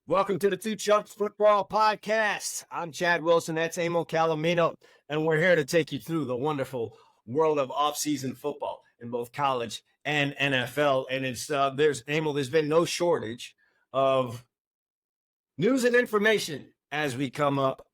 Welcome to the Two Chumps Football Podcast. I'm Chad Wilson. That's Emil Calomino. And we're here to take you through the wonderful world of off-season football in both college and NFL. And there's been no shortage of news and information as we come up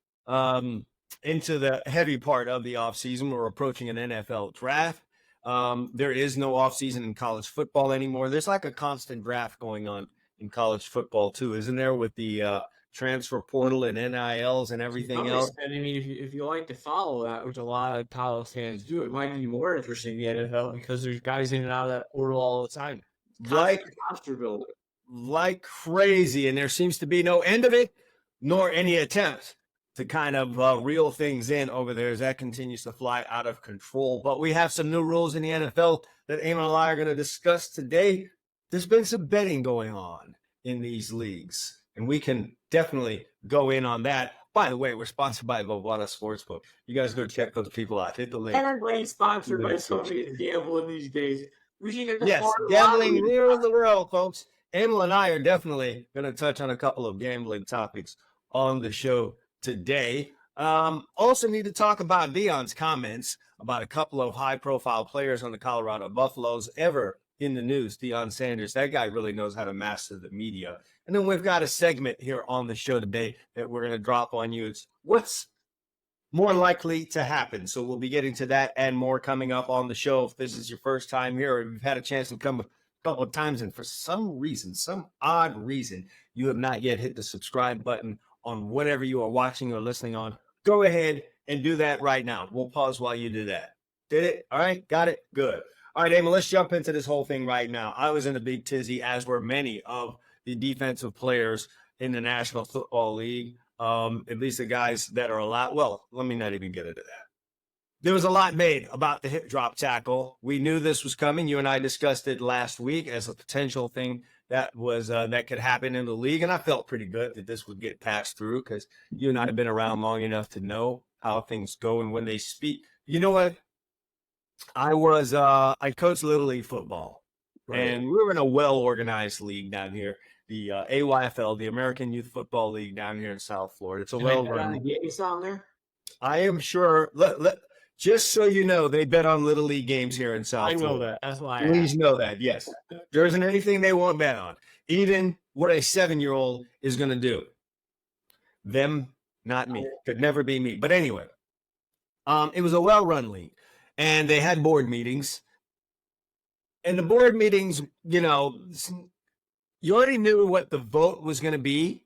into the heavy part of the offseason. We're approaching an NFL draft. There is no offseason in college football anymore. There's like a constant draft going on in college football too, isn't there, with the transfer portal and NILs and everything else? I mean, if you like to follow that, which a lot of college fans do, it might be more interesting in the NFL because there's guys in and out of that portal all the time. Like Roster builder. like crazy, and there seems to be no end of it, nor any attempt to kind of reel things in over there as that continues to fly out of control. But we have some new rules in the NFL that Eamon and I are going to discuss today. There's been some betting going on in these leagues, and we can definitely go in on that. By the way, we're sponsored by Bovada Sportsbook. You guys go check those people out. Hit the link. Everybody's sponsored by somebody to gamble in these days. Yes, gambling rules the world, folks. Emil and I are definitely going to touch on a couple of gambling topics on the show today. Also need to talk about Deion's comments about a couple of high-profile players on the Colorado Buffaloes ever in the news. Deion Sanders, that guy really knows how to master the media. And then we've got a segment here on the show today that we're going to drop on you. It's what's more likely to happen. So we'll be getting to that and more coming up on the show. If this is your first time here or you've had a chance to come a couple of times and for some reason, some odd reason, you have not yet hit the subscribe button on whatever you are watching or listening on, go ahead and do that right now. We'll pause while you do that. Did it? All right. Got it? Good. All right, Emil, let's jump into this whole thing right now. I was in a big tizzy, as were many of the defensive players in the National Football League, at least the guys that are allowed. Well, let me not even get into that. There was a lot made about the hip drop tackle. We knew this was coming. You and I discussed it last week as a potential thing that was that could happen in the league, and I felt pretty good that this would get passed through because you and I have been around long enough to know how things go and when they speak. You know what? I coached Little League football, right, and we were in a well-organized league down here, the AYFL, the American Youth Football League down here in South Florida. It's a well-run. Get you some there? I am sure. Just so you know, they bet on Little League games here in South Florida. I know that. That's why. Please know that, yes. There isn't anything they won't bet on, even what a 7-year-old is going to do. Them, not me. Could never be me. But anyway, it was a well-run league. And they had board meetings. And the board meetings, you already knew what the vote was going to be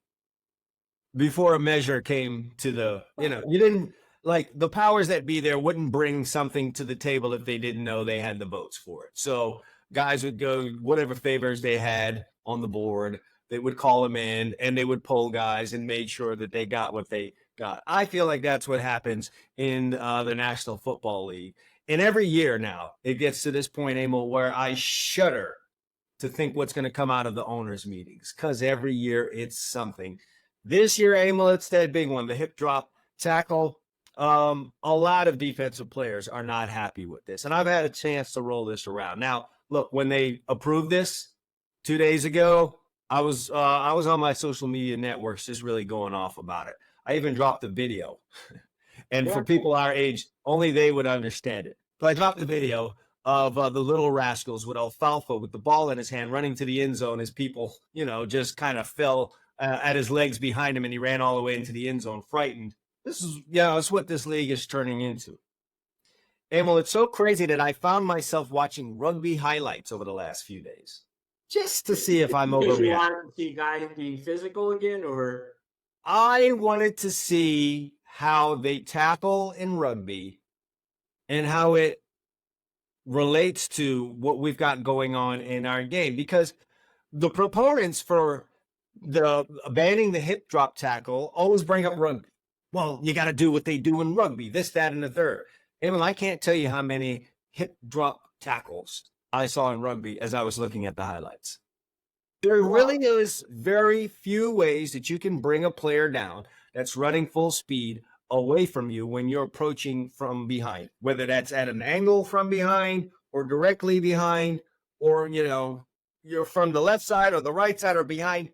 before a measure came to you didn't, like, the powers that be there wouldn't bring something to the table if they didn't know they had the votes for it. So guys would go, whatever favors they had on the board, they would call them in and they would poll guys and made sure that they got what they got. I feel like that's what happens in the National Football League. And every year now, it gets to this point, Emil, where I shudder to think what's going to come out of the owners' meetings, because every year it's something. This year, Emil, it's that big one, the hip drop tackle. A lot of defensive players are not happy with this, and I've had a chance to roll this around. Now, look, when they approved this 2 days ago, I was on my social media networks just really going off about it. I even dropped a video. And for people our age, only they would understand it. So I dropped the video of the little rascals with Alfalfa with the ball in his hand running to the end zone as people, just kind of fell at his legs behind him and he ran all the way into the end zone frightened. This is, it's what this league is turning into. And well, it's so crazy that I found myself watching rugby highlights over the last few days just to see if I'm overreacting. You want to see guys being physical again, or? I wanted to see how they tackle in rugby and how it relates to what we've got going on in our game, because the proponents for the banning the hip drop tackle always bring up rugby. Well, you got to do what they do in rugby, this, that, and the third. And I can't tell you how many hip drop tackles I saw in rugby as I was looking at the highlights. There really is very few ways that you can bring a player down that's running full speed away from you when you're approaching from behind, whether that's at an angle from behind or directly behind, or, you're from the left side or the right side or behind.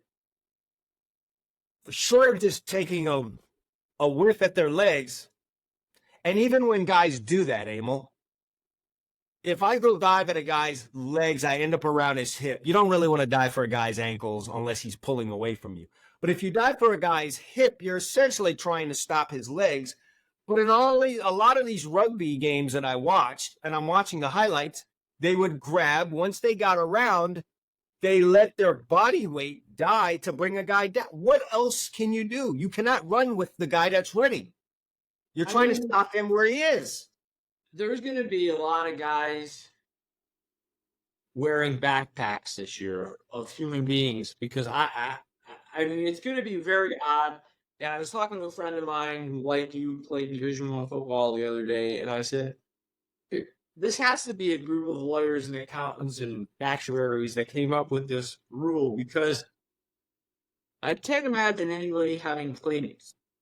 short of just taking a whiff at their legs, and even when guys do that, Emil, if I go dive at a guy's legs, I end up around his hip. You don't really want to dive for a guy's ankles unless he's pulling away from you. But if you dive for a guy's hip, you're essentially trying to stop his legs. But in a lot of these rugby games that I watched, and I'm watching the highlights, they would grab, once they got around, they let their body weight die to bring a guy down. What else can you do? You cannot run with the guy that's ready. You're trying to stop him where he is. There's going to be a lot of guys wearing backpacks this year of human beings because I mean, it's going to be very odd. And I was talking to a friend of mine who, like you, played Division I football the other day, and I said, this has to be a group of lawyers and accountants and actuaries that came up with this rule because I can't imagine anybody having played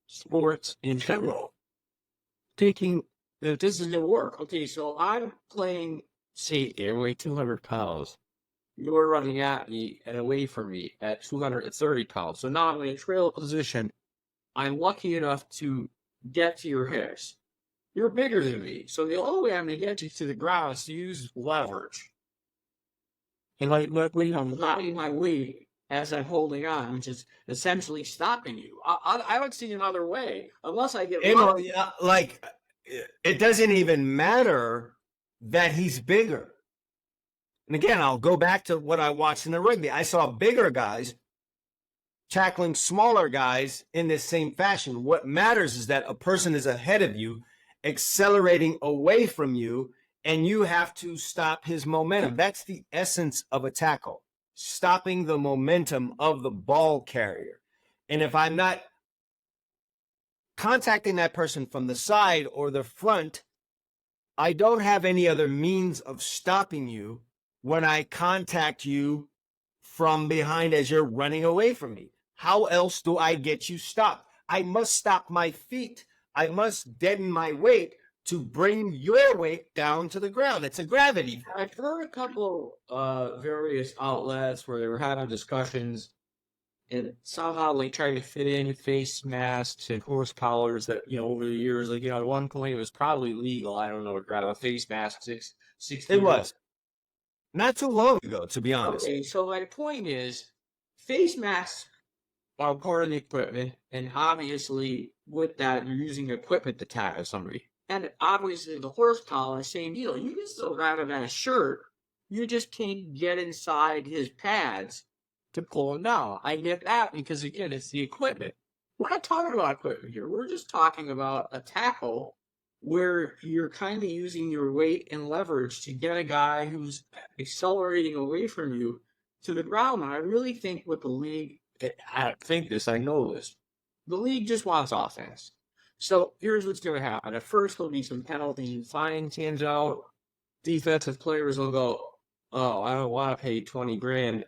sports in general thinking that this is going to work. Okay, so I'm playing safety. I weigh 200 pounds. You're running at me and away from me at 230 pounds. So now I'm in a trail position. I'm lucky enough to get to your hips. You're bigger than me. So the only way I'm going to get you to the ground is to use leverage. And I'm allowing my weight as I'm holding on, which is essentially stopping you. I would see another way, unless I get like, it doesn't even matter that he's bigger. And again, I'll go back to what I watched in the rugby. I saw bigger guys tackling smaller guys in this same fashion. What matters is that a person is ahead of you, accelerating away from you, and you have to stop his momentum. That's the essence of a tackle, stopping the momentum of the ball carrier. And if I'm not contacting that person from the side or the front, I don't have any other means of stopping you when I contact you from behind as you're running away from me. How else do I get you stopped? I must stop my feet. I must deaden my weight to bring your weight down to the ground. It's a gravity. I've heard a couple various outlets where they were having discussions, and somehow they tried to fit in face masks and horse collars that, over the years, at one point it was probably legal. I don't know, to grab a face mask 60 It was. Not too long ago, to be honest. Okay, so my point is, face masks are part of the equipment, and obviously with that, you're using equipment to tackle somebody. And obviously the horse collar, same deal. You can still grab him in a shirt, you just can't get inside his pads to pull him down. I get that because, again, it's the equipment. We're not talking about equipment here. We're just talking about a tackle where you're kind of using your weight and leverage to get a guy who's accelerating away from you to the ground. And I really think with the league, I know this, the league just wants offense. So here's what's going to happen. At first, there'll be some penalties and fines hands out. Defensive players will go, oh, I don't want to pay 20 grand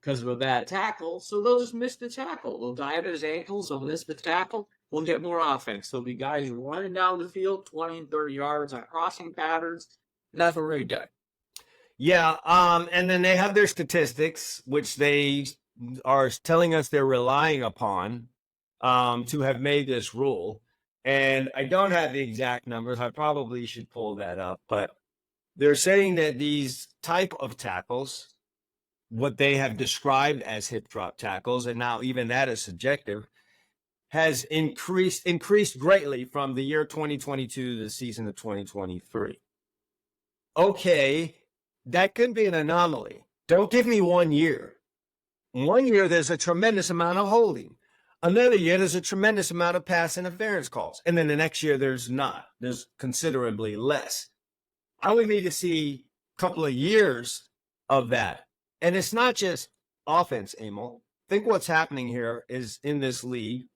because of a bad tackle. So they'll just miss the tackle. They'll dive at his ankles. They'll miss the tackle. We'll get more offense. There'll be guys running down the field 20 and 30 yards on crossing patterns. That's what we're done. Yeah, and then they have their statistics, which they are telling us they're relying upon to have made this rule. And I don't have the exact numbers. I probably should pull that up. But they're saying that these type of tackles, what they have described as hip drop tackles, and now even that is subjective, has increased greatly from the year 2022 to the season of 2023. Okay, that could be an anomaly. Don't give me 1 year. 1 year, there's a tremendous amount of holding. Another year, there's a tremendous amount of pass interference calls. And then the next year, there's not. There's considerably less. I would need to see a couple of years of that. And it's not just offense, Emil. I think what's happening here is in this league,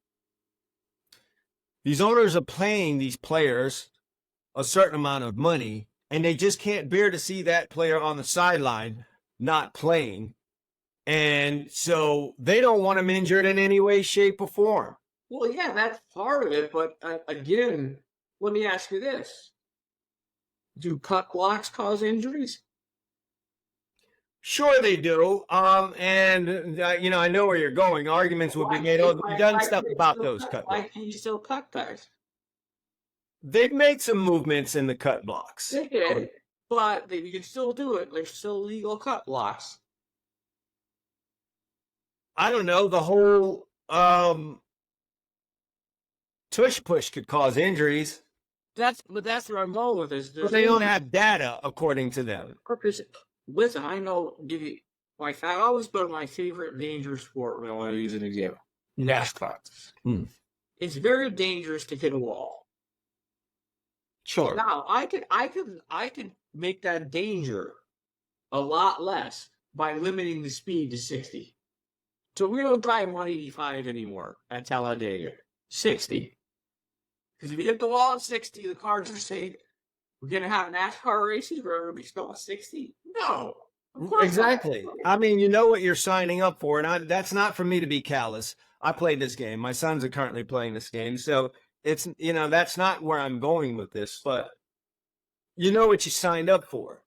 these owners are paying these players a certain amount of money, and they just can't bear to see that player on the sideline not playing. And so they don't want him injured in any way, shape, or form. Well, yeah, that's part of it. But again, let me ask you this. Do cut blocks cause injuries? Sure, they do. I know where you're going. Arguments would be made. Oh, they've done stuff about those cut Why blocks. can't you still cut those? They've made some movements in the cut blocks. They did, but you can still do it. There's still legal cut blocks. I don't know. The whole tush push could cause injuries. That's where I'm going with this. But they don't have data, according to them. Listen, I know. Like that always been my favorite dangerous sport when I want to use an example. NASCAR. It's very dangerous to hit a wall. Sure. Now I could make that danger a lot less by limiting the speed to 60. So we don't drive 185 anymore at Talladega. 60. Because if you hit the wall at 60, the cars are saying, we're going to have NASCAR races where everybody's going 60? No. Exactly. I mean, you know what you're signing up for, and that's not for me to be callous. I played this game. My sons are currently playing this game, so it's that's not where I'm going with this. But you know what you signed up for.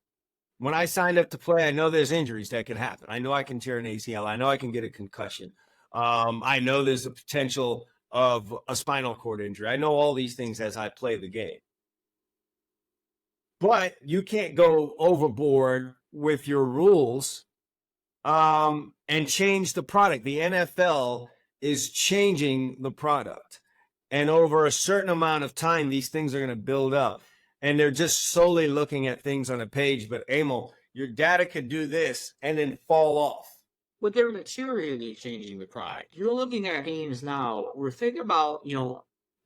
When I signed up to play, I know there's injuries that can happen. I know I can tear an ACL. I know I can get a concussion. I know there's a potential of a spinal cord injury. I know all these things as I play the game. But you can't go overboard with your rules and change the product. The NFL is changing the product. And over a certain amount of time, these things are going to build up. And they're just solely looking at things on a page. But, Emil, your data could do this and then fall off. But they're materially changing the product. You're looking at games now. We're thinking about,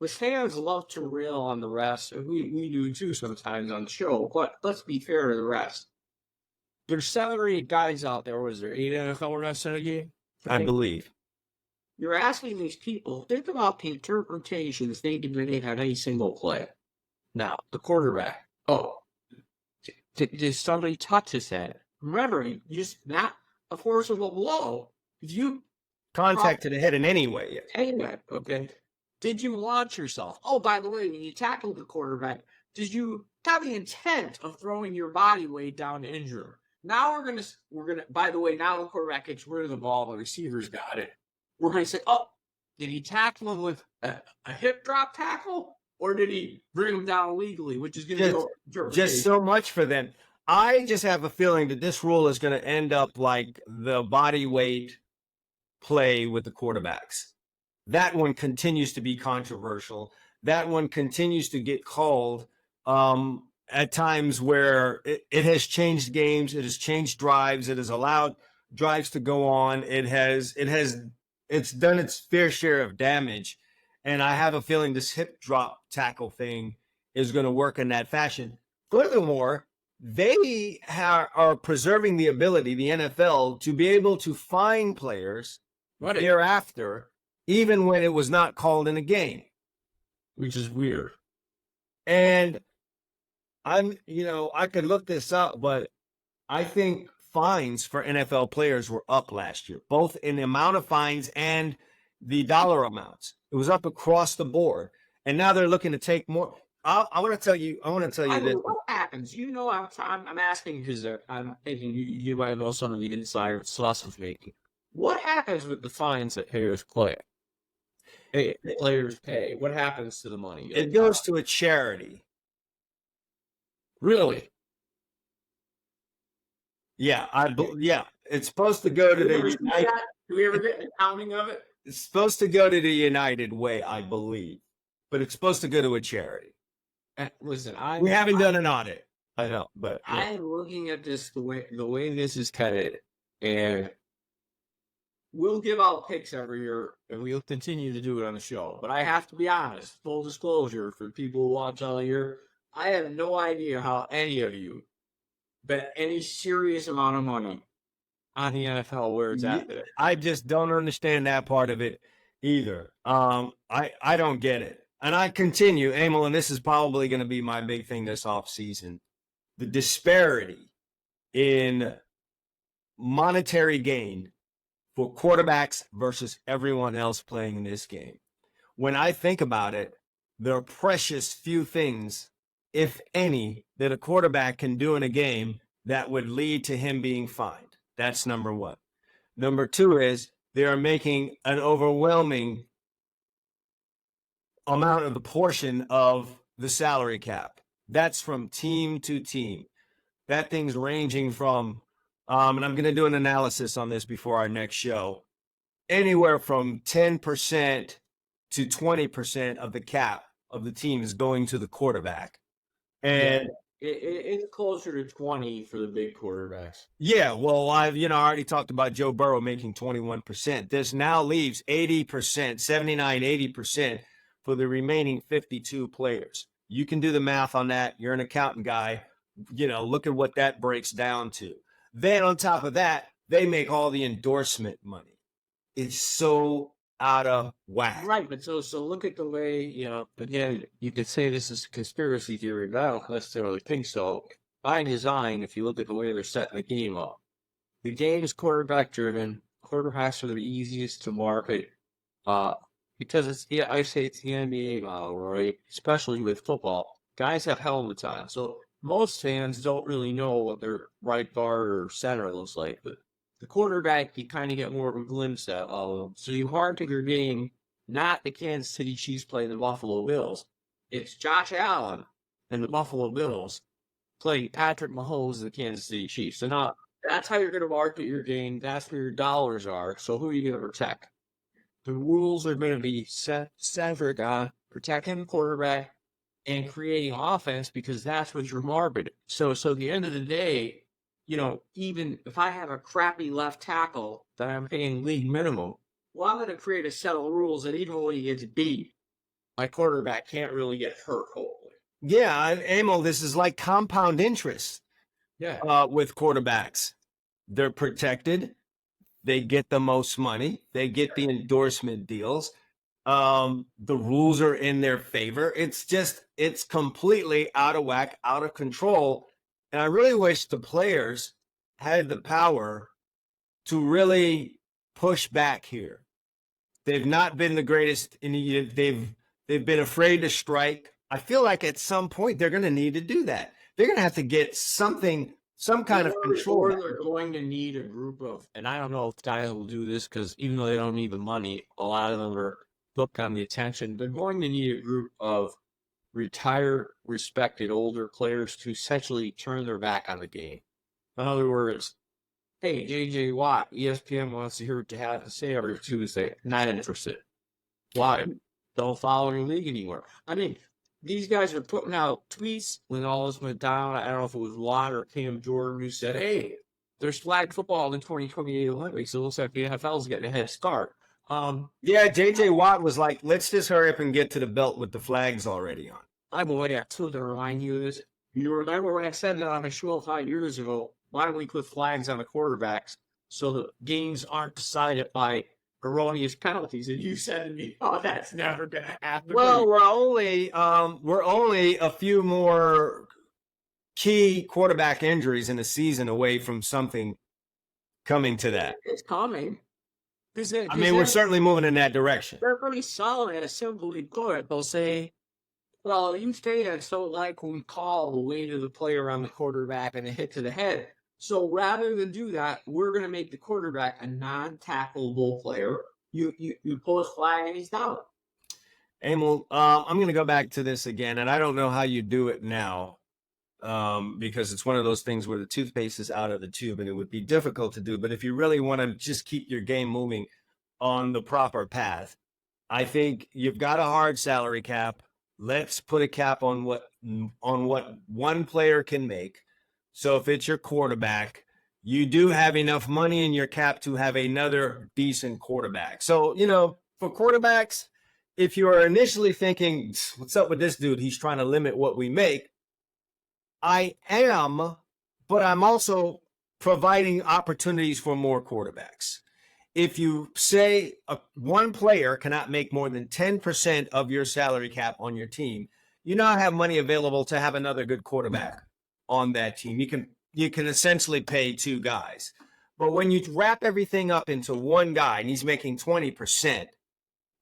with fans love to rail on the rest. We do too sometimes on the show. But let's be fair to the rest. There's 7 or 8 guys out there. Was there 8 NFL refs in a game? I believe. You're asking these people, think about the interpretations they can make on any single play. Now, the quarterback. Did somebody touch his head? Remember, just not a forcible blow. If you contact to the head in any way. Anyway, okay. Did you launch yourself? Oh, by the way, when you tackled the quarterback, did you have the intent of throwing your body weight down to injure him? Now we're gonna. By the way, now the quarterback gets rid of the ball. The receivers got it. We're gonna say, oh, did he tackle him with a hip drop tackle? Or did he bring him down illegally, which is going to go just so much for them. I just have a feeling that this rule is going to end up like the body weight play with the quarterbacks. That one continues to be controversial. That one continues to get called at times where it has changed games. It has changed drives. It has allowed drives to go on. It's done its fair share of damage. And I have a feeling this hip drop tackle thing is going to work in that fashion. Furthermore, they are preserving the ability, the NFL, to be able to fine players thereafter, even when it was not called in a game. Which is weird. And I could look this up, but I think fines for NFL players were up last year, both in the amount of fines and the dollar amounts. It was up across the board, and now they're looking to take more. I want to tell you this. What happens? I'm asking because I'm thinking you might know some of the insider sauce of making. What happens with the fines that players pay? What happens to the money? It goes to a charity. Really? Yeah, it's supposed to go to the United. Do we ever get an accounting of it? It's supposed to go to the United Way, I believe, but it's supposed to go to a charity. Listen, we haven't done an audit. I know, but yeah. I'm looking at this the way this is headed, and we'll give out picks every year, and we'll continue to do it on the show. But I have to be honest, full disclosure for people who watch all year, I have no idea how any of you bet any serious amount of money on the NFL where it's at today. I just don't understand that part of it either. I don't get it. And I continue, Emil, and this is probably going to be my big thing this offseason. The disparity in monetary gain for quarterbacks versus everyone else playing in this game. When I think about it, there are precious few things, if any, that a quarterback can do in a game that would lead to him being fined. That's number one. Number two is they are making an overwhelming amount of the portion of the salary cap. That's from team to team. That thing's ranging from, and I'm going to do an analysis on this before our next show, anywhere from 10% to 20% of the cap of the team is going to the quarterback. And it's closer to 20 for the big quarterbacks. yeah, well, I already talked about Joe Burrow making 21%. This now leaves 80%, 79, 80% for the remaining 52 players. You can do the math on that. You're an accountant guy. Look at what that breaks down to. Then on top of that, they make all the endorsement money. It's so out of whack. Right, but so look at the way, again, you could say this is a conspiracy theory, but I don't necessarily think so. By design, if you look at the way they're setting the game up, the game is quarterback driven. Quarterbacks are the easiest to market, because I say it's the NBA model, right? Especially with football. Guys have helmets on, so most fans don't really know what their right guard or center looks like, but the quarterback, you kind of get more of a glimpse at all of them. So you market your game, not the Kansas City Chiefs playing the Buffalo Bills. It's Josh Allen and the Buffalo Bills playing Patrick Mahomes and the Kansas City Chiefs. So now that's how you're going to market your game. That's where your dollars are. So who are you going to protect? The rules are going to be centered on protecting the quarterback and creating offense, because that's what you're marketing. So at the end of the day, even if I have a crappy left tackle that I'm paying league minimum, well, I'm going to create a set of rules that even when he gets beat, my quarterback can't really get hurt, hopefully. Yeah, Emil, this is like compound interest. Yeah. With quarterbacks. They're protected. They get the most money. They get the endorsement deals. The rules are in their favor. It's completely out of whack, out of control. And I really wish the players had the power to really push back here. They've not been the greatest. They've been afraid to strike. I feel like at some point they're going to need to do that. They're going to have to get some kind of control. Or they're going to need a group of, and I don't know if guys will do this, because even though they don't need the money, a lot of them are hooked on the attention. They're going to need a group of retired, respected older players to essentially turn their back on the game. In other words, hey, J.J. Watt, ESPN wants to hear what you have to say every Tuesday. Not interested. Why? Don't follow your league anymore. I mean, these guys are putting out tweets when all this went down. I don't know if it was Watt or Cam Jordan who said, hey, there's flag football in 2028 Olympics. So it looks like the NFL's getting a head start. Yeah, J.J. Watt was like, let's just hurry up and get to the belt with the flags already on. I will too, to remind you this. You remember when I said that on a show 5 years ago, why don't we put flags on the quarterbacks so the games aren't decided by erroneous penalties? And you said to me, oh, that's never going to happen. Well, we're only a few more key quarterback injuries in the season away from something coming to that. It's coming. We're certainly moving in that direction. They're pretty solid at a simply good. They'll say, well, you fans don't like when we call the weight of the player on the quarterback and a hit to the head. So rather than do that, we're going to make the quarterback a non-tackleable player. You pull his flag and he's down. Emil, I'm going to go back to this again, and I don't know how you do it now, because it's one of those things where the toothpaste is out of the tube, and it would be difficult to do. But if you really want to just keep your game moving on the proper path, I think you've got a hard salary cap. Let's put a cap on what one player can make. So if it's your quarterback, you do have enough money in your cap to have another decent quarterback. So, for quarterbacks, if you are initially thinking, what's up with this dude? He's trying to limit what we make. I am, but I'm also providing opportunities for more quarterbacks. If you say one player cannot make more than 10% of your salary cap on your team, you now have money available to have another good quarterback on that team. You can essentially pay two guys. But when you wrap everything up into one guy and he's making 20%,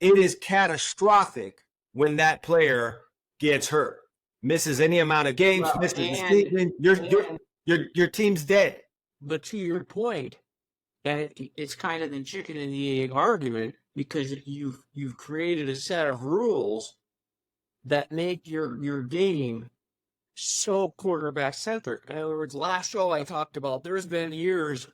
it is catastrophic when that player gets hurt, misses any amount of games, misses the season. Your team's dead. But to your point, And it's kind of the chicken and the egg argument, because you've created a set of rules that make your game so quarterback centric. In other words, last show I talked about, there's been years,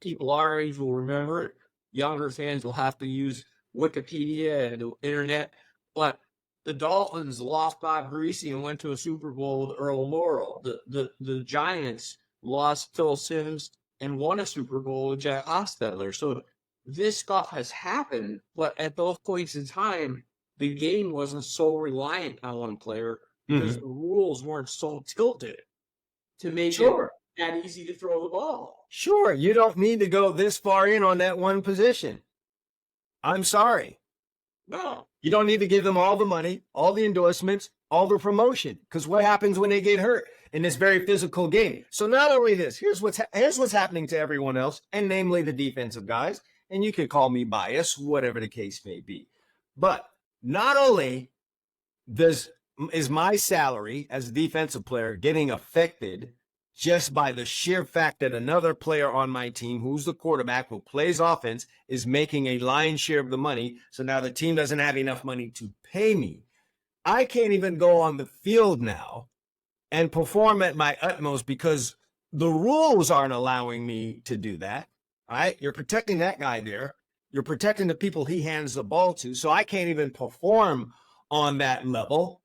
people our age will remember it. Younger fans will have to use Wikipedia and the internet. But the Dolphins lost Bob Greasy and went to a Super Bowl with Earl Morrall. The Giants lost Phil Simms and won a Super Bowl with Jack Hostetler. So this stuff has happened, but at those points in time, the game wasn't so reliant on one player because the rules weren't so tilted to make it that easy to throw the ball. Sure, you don't need to go this far in on that one position. I'm sorry. No. You don't need to give them all the money, all the endorsements, all the promotion, because what happens when they get hurt in this very physical game? So not only this, here's what's happening to everyone else, and namely the defensive guys, and you can call me biased, whatever the case may be. But not only is my salary as a defensive player getting affected just by the sheer fact that another player on my team, who's the quarterback, who plays offense, is making a lion's share of the money. So now the team doesn't have enough money to pay me. I can't even go on the field now and perform at my utmost because the rules aren't allowing me to do that. All right? You're protecting that guy there. You're protecting the people he hands the ball to. So I can't even perform on that level.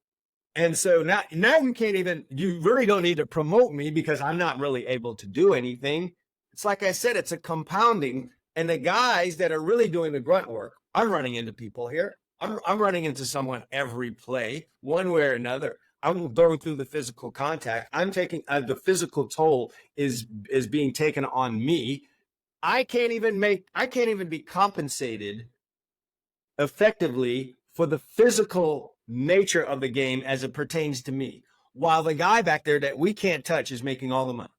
And so now you really don't need to promote me because I'm not really able to do anything. It's like I said, it's a compounding. And the guys that are really doing the grunt work, I'm running into people here. I'm running into someone every play, one way or another. I'm going through the physical contact. I'm taking the physical toll is being taken on me. I can't even be compensated effectively for the physical nature of the game as it pertains to me, while the guy back there that we can't touch is making all the money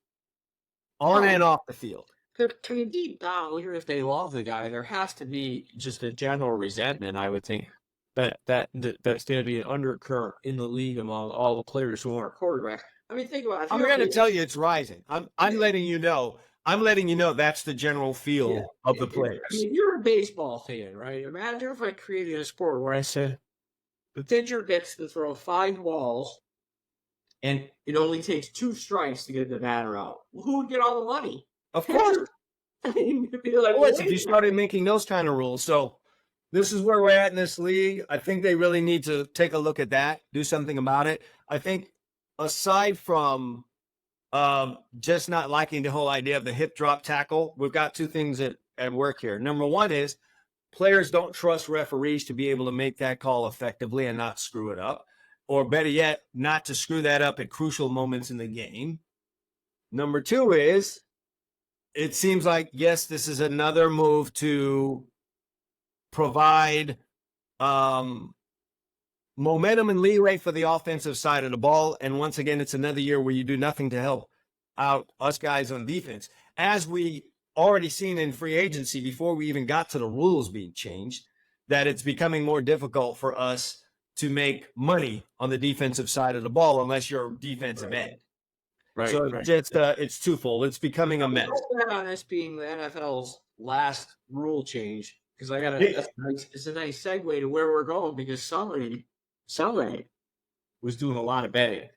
on and off the field. To be deep down, even if they love the guy, there has to be just a general resentment, I would think, that's going to be an undercurrent in the league among all the players who aren't quarterback. I mean, think about it. I'm going to tell you it's rising. I'm letting you know. I'm letting you know that's the general feel of the players. I mean, you're a baseball fan, right? Imagine if I created a sport where I said, the pitcher gets to throw 5 balls, and it only takes 2 strikes to get the batter out. Well, who would get all the money? Of course. I mean, it'd be like, if you started making those kind of rules. So this is where we're at in this league. I think they really need to take a look at that, do something about it. I think aside from just not liking the whole idea of the hip drop tackle, we've got 2 things at work here. Number one is players don't trust referees to be able to make that call effectively and not screw it up, or better yet, not to screw that up at crucial moments in the game. Number 2 is it seems like, yes, this is another move to provide momentum and leeway for the offensive side of the ball. And once again, it's another year where you do nothing to help out us guys on defense. As we already seen in free agency before we even got to the rules being changed, that it's becoming more difficult for us to make money on the defensive side of the ball unless you're defensive end. Right. So it's twofold. It's becoming a mess. On this being the NFL's last rule change, because it's a nice segue to where we're going, because somebody was doing a lot of betting.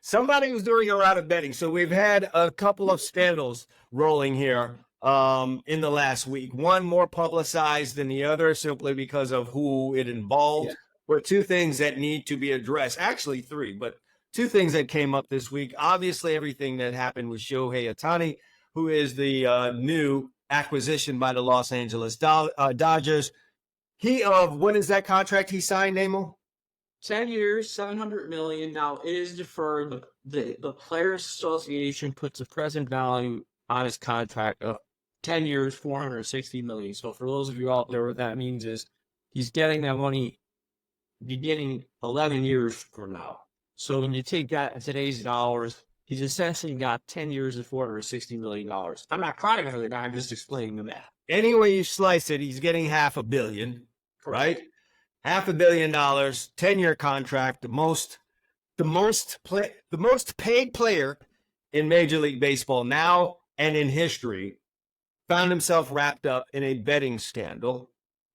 Somebody was doing a lot of betting. So we've had a couple of scandals rolling here in the last week. One more publicized than the other simply because of who it involved. Yeah. But 2 things that need to be addressed. Actually 3, but 2 things that came up this week. Obviously, everything that happened with Shohei Ohtani, who is the new acquisition by the Los Angeles Dodgers. When is that contract he signed, Emil? 10 years, $700 million. Now it is deferred. The Players Association puts a present value on his contract of 10 years, $460 million. So for those of you out there, what that means is he's getting that money beginning 11 years from now. So when you take that in today's dollars, he's essentially got 10 years of $460 million. I'm not crying over it. I'm just explaining the math. Any way you slice it, he's getting $500 million, right? $500 million, 10-year contract, the most paid player in Major League Baseball. Now and in history found himself wrapped up in a betting scandal.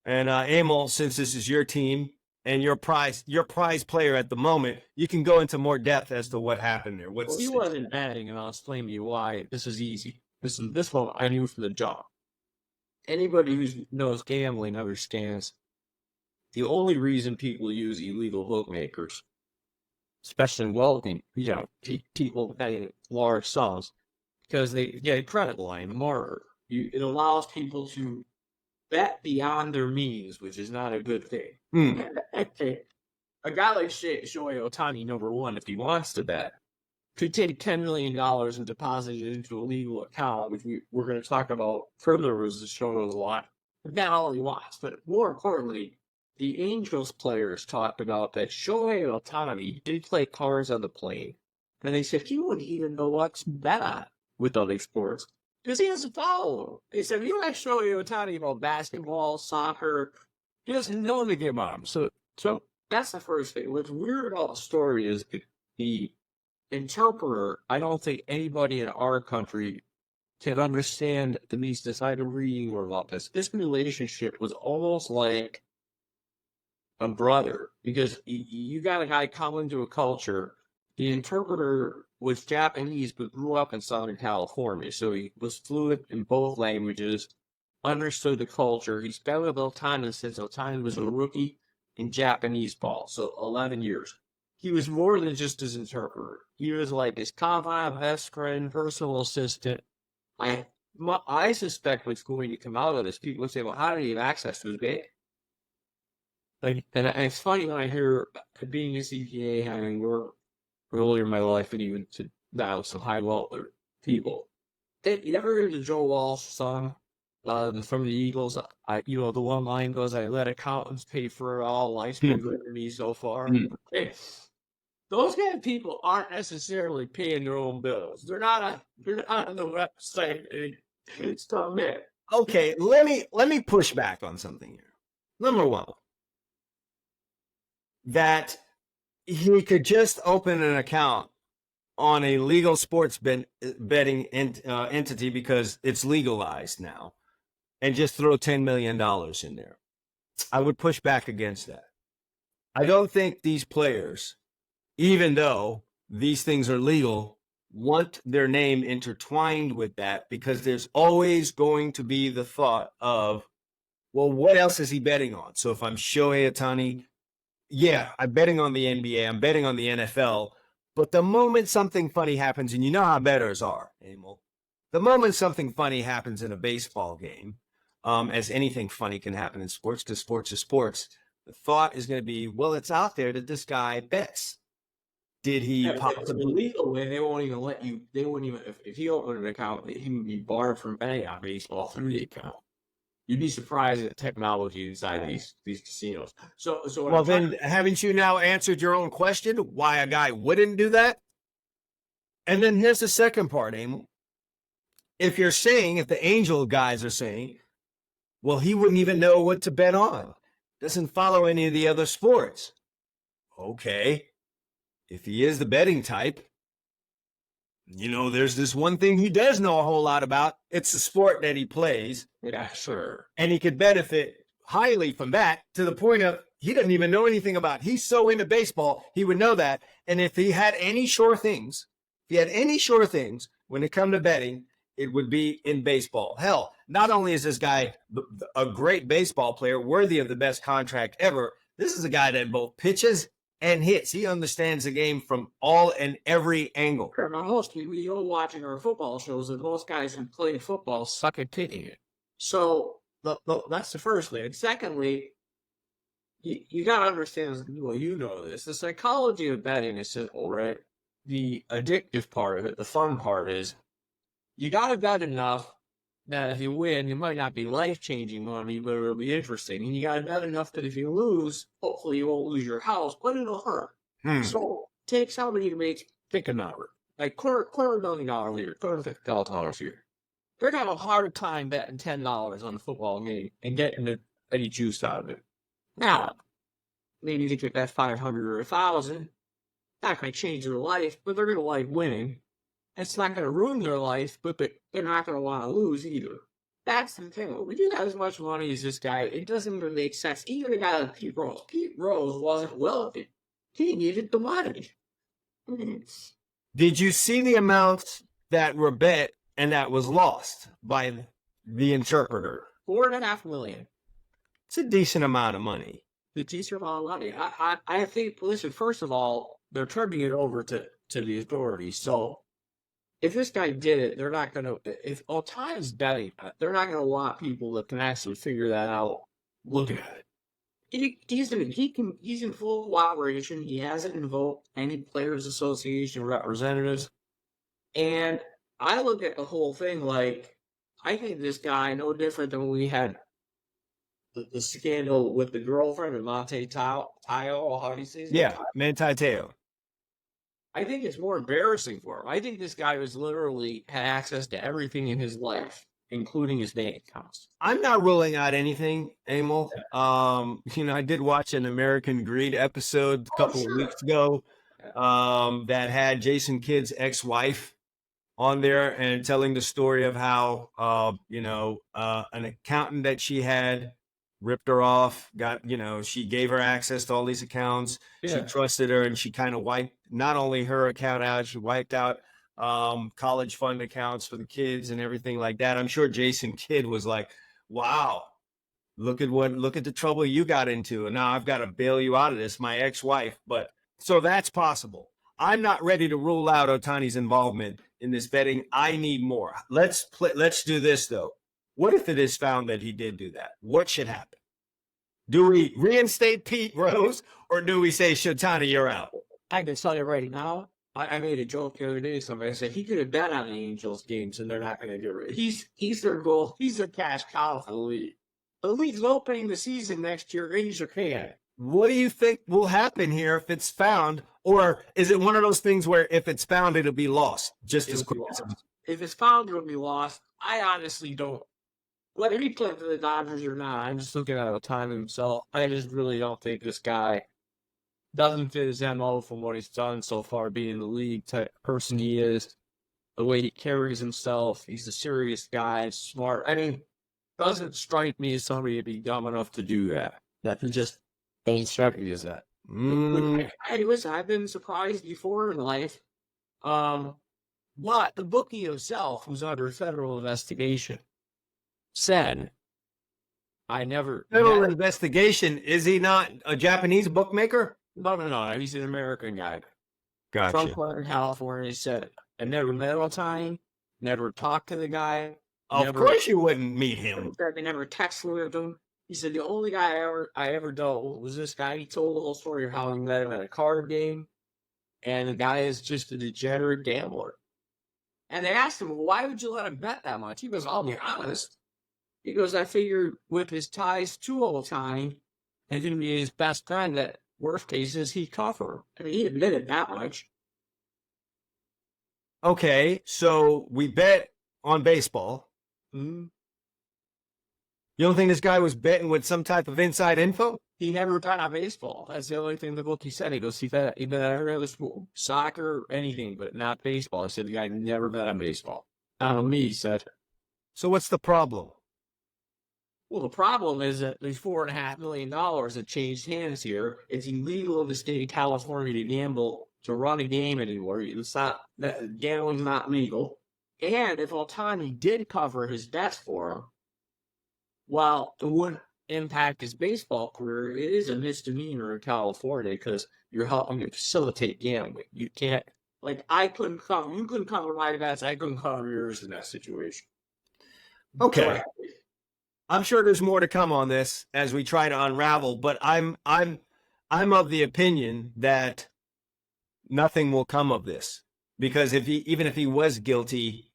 And Emil, since this is your team and your prize player at the moment, you can go into more depth as to what happened there. Well, he wasn't betting, and I'll explain to you why. This is easy. This one I knew from the jump. Anybody who knows gambling understands the only reason people use illegal bookmakers, especially wealthy, people betting large sums, because they get a credit line more. It allows people to bet beyond their means, which is not a good thing. A guy like Shohei Ohtani, number one, if he wants to bet, could take $10 million and deposit it into a legal account, which we're going to talk about further as the show goes along. Not all he wants, but more importantly, the Angels players talked about that Shohei Ohtani did play cards on the plane, and they said he wouldn't even know what's bet on with other sports because he doesn't follow them. They said, you ask Shohei Ohtani about basketball, soccer, he doesn't know the game on him. So that's the first thing. What's weird about the story is the interpreter. I don't think anybody in our country can understand the means decided reading more about this. This relationship was almost like a brother, because you got a guy come into a culture. The interpreter was Japanese but grew up in Southern California, so he was fluent in both languages, understood the culture. He spent about time since Ohtani was a rookie in Japanese ball, so 11 years. He was more than just his interpreter. He was like his confidant, best friend, personal assistant. I suspect what's going to come out of this, people will say, well, how did he have access to his bag? And it's funny when I hear being a CPA, having worked earlier in my life, and even to now some high wealth people. You ever heard the Joe Walsh song from the Eagles? The one line goes, "I let accountants pay for it all. Life's been good to me so far." Those kind of people aren't necessarily paying their own bills. They're not on the website. It's tough, man. Okay, let me push back on something here. Number one, that he could just open an account on a legal sports betting entity because it's legalized now, and just throw $10 million in there. I would push back against that. I don't think these players, even though these things are legal, want their name intertwined with that, because there's always going to be the thought of, well, what else is he betting on? So if I'm Shohei Ohtani, yeah, I'm betting on the NBA, I'm betting on the NFL, but the moment something funny happens, and you know how bettors are, Emil, the moment something funny happens in a baseball game, as anything funny can happen in sports, because sports is sports, the thought is going to be, well, it's out there that this guy bets. Did he possibly? The legal way, they won't even let you, they wouldn't even, if you open an account, he would be barred from betting on baseball through the account. You'd be surprised at the technology inside these casinos. So well, then haven't you now answered your own question? Why a guy wouldn't do that? And then here's the second part, Emil. If the Angel guys are saying, well, he wouldn't even know what to bet on, doesn't follow any of the other sports. Okay, if he is the betting type, there's this one thing he does know a whole lot about. It's the sport that he plays. Yeah, sure. And he could benefit highly from that, to the point of he doesn't even know anything about. He's so into baseball, he would know that. And if he had any sure things, when it comes to betting, it would be in baseball. Hell, not only is this guy a great baseball player, worthy of the best contract ever, this is a guy that both pitches and hits. He understands the game from all and every angle. Most people, you're watching our football shows, and most guys who play football suck at hitting it. So that's the first thing. And secondly, you got to understand, this. The psychology of betting is simple, right? The addictive part of it, the fun part is, you got to bet enough that if you win, it might not be life-changing money, but it'll be interesting. And you got to bet enough that if you lose, hopefully you won't lose your house, but it'll hurt. So take somebody who makes, pick a number, like $250 million a year, $250,000 a year. They're going to have a hard time betting $10 on a football game and getting any juice out of it. Now, maybe they could bet $500 or $1,000. Not going to change their life, but they're going to like winning. It's not going to ruin their life, but they're not going to want to lose either. That's the thing. When you got as much money as this guy, it doesn't even make sense. Even a guy like Pete Rose. Pete Rose wasn't wealthy. He needed the money. Did you see the amounts that were bet and that was lost by the interpreter? $4.5 million. It's a decent amount of money. The decent amount of money. I think, listen, first of all, they're turning it over to the authorities. So if this guy did it, they're not going to, if Otani's betting, they're not going to want people that can actually figure that out. Look at it. He's in full cooperation. He hasn't invoked any Players Association representatives. And I look at the whole thing like, I think this guy, no different than when we had the scandal with the girlfriend of Monte Tao, how do you say his name? Yeah, Manti Te'o. I think it's more embarrassing for him. I think this guy was literally had access to everything in his life, including his bank accounts. I'm not ruling out anything, Emil. I did watch an American Greed episode a couple of weeks ago that had Jason Kidd's ex-wife on there and telling the story of how, an accountant that she had ripped her off, she gave her access to all these accounts. Yeah. She trusted her, and she kind of wiped not only her account out, she wiped out college fund accounts for the kids and everything like that. I'm sure Jason Kidd was like, wow, look at the trouble you got into. And now I've got to bail you out of this, my ex-wife. But so that's possible. I'm not ready to rule out Otani's involvement in this betting. I need more. Let's do this though. What if it is found that he did do that? What should happen? Do we reinstate Pete Rose, or do we say, Shotani, you're out? I can tell you right now, I made a joke the other day. Somebody said he could have bet on the Angels games, and they're not going to get rid of him. He's their goal. He's their cash cow for the league. The league's opening the season next year. Angels can. What do you think will happen here if it's found? Or is it one of those things where if it's found, it'll be lost just as quick? If it's found, it'll be lost. I honestly don't. Whether he played for the Dodgers or not, I'm just looking at Otani himself. I just really don't think this guy doesn't fit his MO from what he's done so far, being in the league type person he is, the way he carries himself. He's a serious guy, smart. I mean, doesn't strike me as somebody to be dumb enough to do that. That just doesn't strike me as that. Anyways, I've been surprised before in life. But the bookie himself, who's under federal investigation, said, Federal investigation? Is he not a Japanese bookmaker? No. He's an American guy. Gotcha. From California. He said, I never met Otani, never talked to the guy. Of course you wouldn't meet him. They never texted with him. He said, the only guy I ever dealt with was this guy. He told the whole story of how he met him at a card game. And the guy is just a degenerate gambler. And they asked him, well, why would you let him bet that much? He goes, I'll be honest. He goes, I figured with his ties to Otani and him being his best friend, that worst cases he'd cover. I mean, he admitted that much. Okay, so we bet on baseball. Mm-hmm. You don't think this guy was betting with some type of inside info? He never bet on baseball. That's the only thing the bookie said. He goes, he bet on every other sport, soccer, anything, but not baseball. I said the guy never bet on baseball. Not on me, he said. So what's the problem? Well, the problem is that there's $4.5 million that changed hands here. It's illegal in the state of California to gamble, to run a game anymore. It's not, gambling's not legal. And if Otani did cover his bets for him, while it wouldn't impact his baseball career, it is a misdemeanor in California because you're helping to facilitate gambling. You can't, you couldn't cover my bets, I couldn't cover yours in that situation. Okay. I'm sure there's more to come on this as we try to unravel, but I'm of the opinion that nothing will come of this, because even if he was guilty,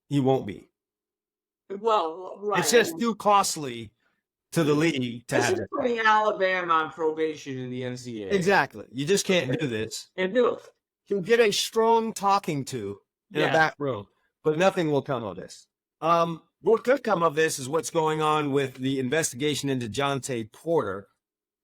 he won't be. Well, right. It's just too costly to the league to have it. Putting Alabama on probation in the NCAA. Exactly. You just can't do this. And do it. He'll get a strong talking to in a back room, but nothing will come of this. What could come of this is what's going on with the investigation into Jonte Porter,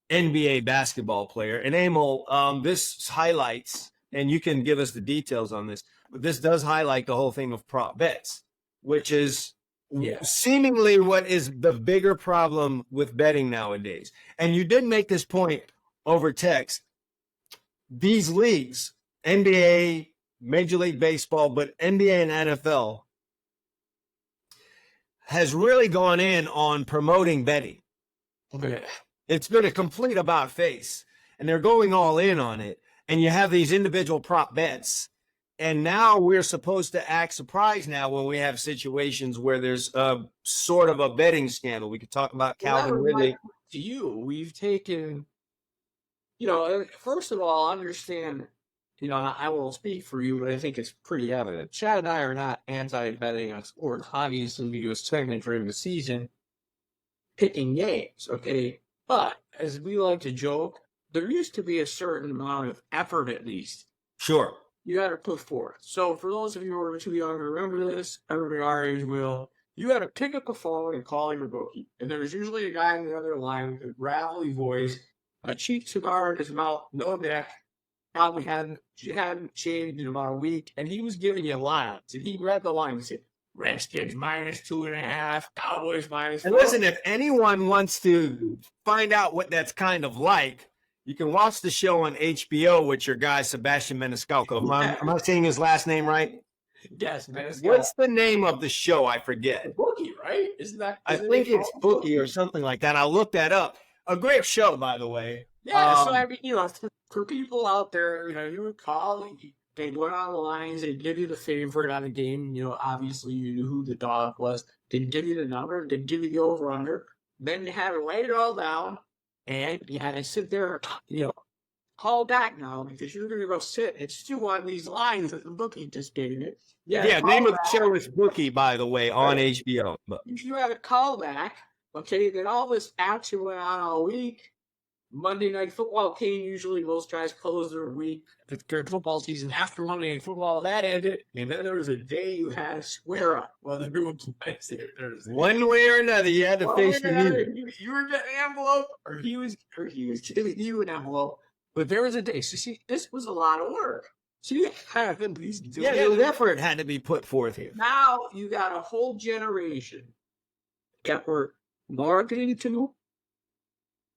NBA basketball player. And Emil, this highlights, and you can give us the details on this, this does highlight the whole thing of prop bets, which is Yeah. seemingly what is the bigger problem with betting nowadays. And you did make this point over text. These leagues, NBA, Major League Baseball, but NBA and NFL, has really gone in on promoting betting. Okay. It's been a complete about face, and they're going all in on it. And you have these individual prop bets. And now we're supposed to act surprised now when we have situations where there's a sort of a betting scandal. We could talk about Calvin Ridley. To you, we've taken, first of all, understand, I will speak for you, but I think it's pretty evident. Chad and I are not anti-betting on sports. Obviously, we do a segment during the season picking games, okay? But, as we like to joke, there used to be a certain amount of effort, at least, Sure. you got to put forth. So, for those of you who are too young to remember this, everybody our age will, you got to pick up the phone and call your bookie. And there's usually a guy on the other line with a gravelly voice, a cheap cigar in his mouth, no neck, probably hadn't shaved in about a week, and he was giving you lines. And he read the line and said, Redskins -2.5, Cowboys -4. And listen, if anyone wants to find out what that's kind of like, you can watch the show on HBO with your guy, Sebastian Maniscalco. Am I saying his last name right? Yes, Maniscalco. What's the name of the show? I forget. Bookie, right? I think it's Bookie or something like that. I'll look that up. A great show, by the way. Yeah, so I mean, for people out there, you would call, they went on the lines, they'd give you the favorite on the game, obviously you knew who the dog was, they'd give you the number, they'd give you the over-under, then you had to write it all down, and you had to sit there, call back now, because you're going to go sit and stew on these lines that the bookie just gave you. Yeah, name of the show is Bookie, by the way, on HBO. But you had a call back, okay, then all this action went on all week. Monday Night Football came. Usually those guys close their week, the football season after Monday Night Football. That ended, and then there was a day you had to square up. Well, everyone was Wednesday or Thursday. One way or another, you had to face the music. You were getting an envelope, or he was giving you an envelope. But there was a day. So see, this was a lot of work. So you have at least do it. The effort had to be put forth here. Now you got a whole generation that we're marketing to.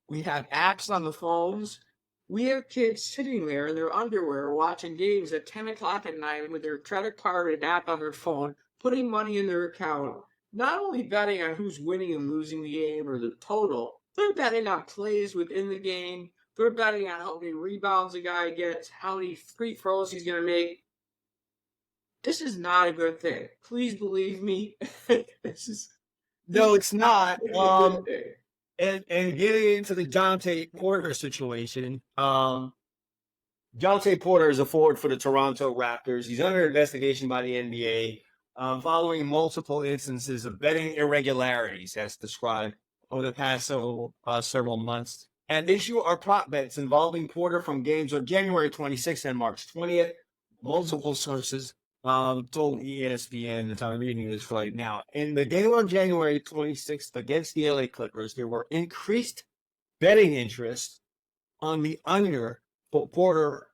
We have apps on the phones. We have kids sitting there in their underwear watching games at 10 o'clock at night with their credit card and app on their phone, putting money in their account. Not only betting on who's winning and losing the game or the total, they're betting on plays within the game. They're betting on how many rebounds a guy gets, how many free throws he's going to make. This is not a good thing. Please believe me. No, it's not. And getting into the Jonte Porter situation, Jonte Porter is a forward for the Toronto Raptors. He's under investigation by the NBA following multiple instances of betting irregularities, as described over the past several months. And issue are prop bets involving Porter from games on January 26th and March 20th. Multiple sources told ESPN that I'm reading this right now. In the game on January 26th against the LA Clippers, there were increased betting interest on the under for Porter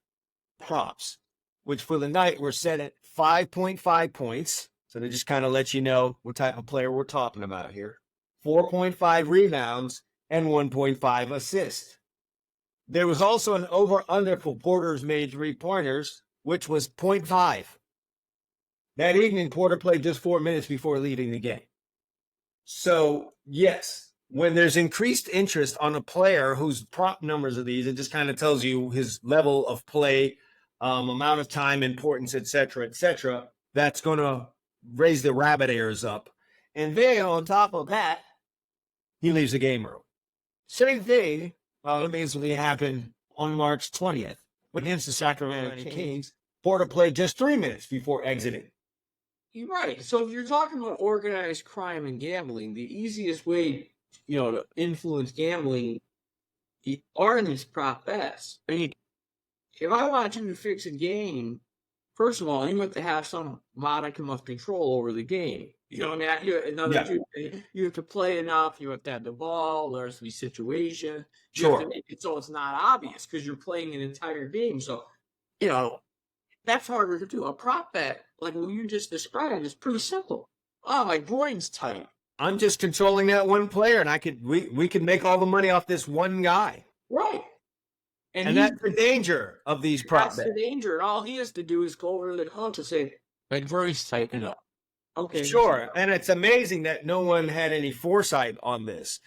props, which for the night were set at 5.5 points. So they just kind of let you know what type of player we're talking about here. 4.5 rebounds and 1.5 assists. There was also an over-under for Porter's made three-pointers, which was 0.5. That evening, Porter played just 4 minutes before leaving the game. So, yes, when there's increased interest on a player whose prop numbers are these, it just kind of tells you his level of play, amount of time, importance, etc., that's going to raise the rabbit ears up. And then, on top of that, he leaves the game early. Same thing basically happened on March 20th against the Sacramento Kings. Porter played just 3 minutes before exiting. You're right. So if you're talking about organized crime and gambling, the easiest way, to influence gambling are in these prop bets. I mean, if I want you to fix a game, first of all, you have to have some modicum of control over the game. You know what I mean? You have to play enough. You have to have the ball. There has to be situation. You have to make it so it's not obvious because you're playing an entire game. So, That's harder to do. A prop bet, like what you just described, is pretty simple. Oh, my groin's tight. I'm just controlling that one player, and we could make all the money off this one guy. Right. And that's the danger of these prop That's bets. the danger. And all he has to do is go over to the hunt and say, my groin's tighten up. Okay. Sure. And it's amazing that no one had any foresight on this.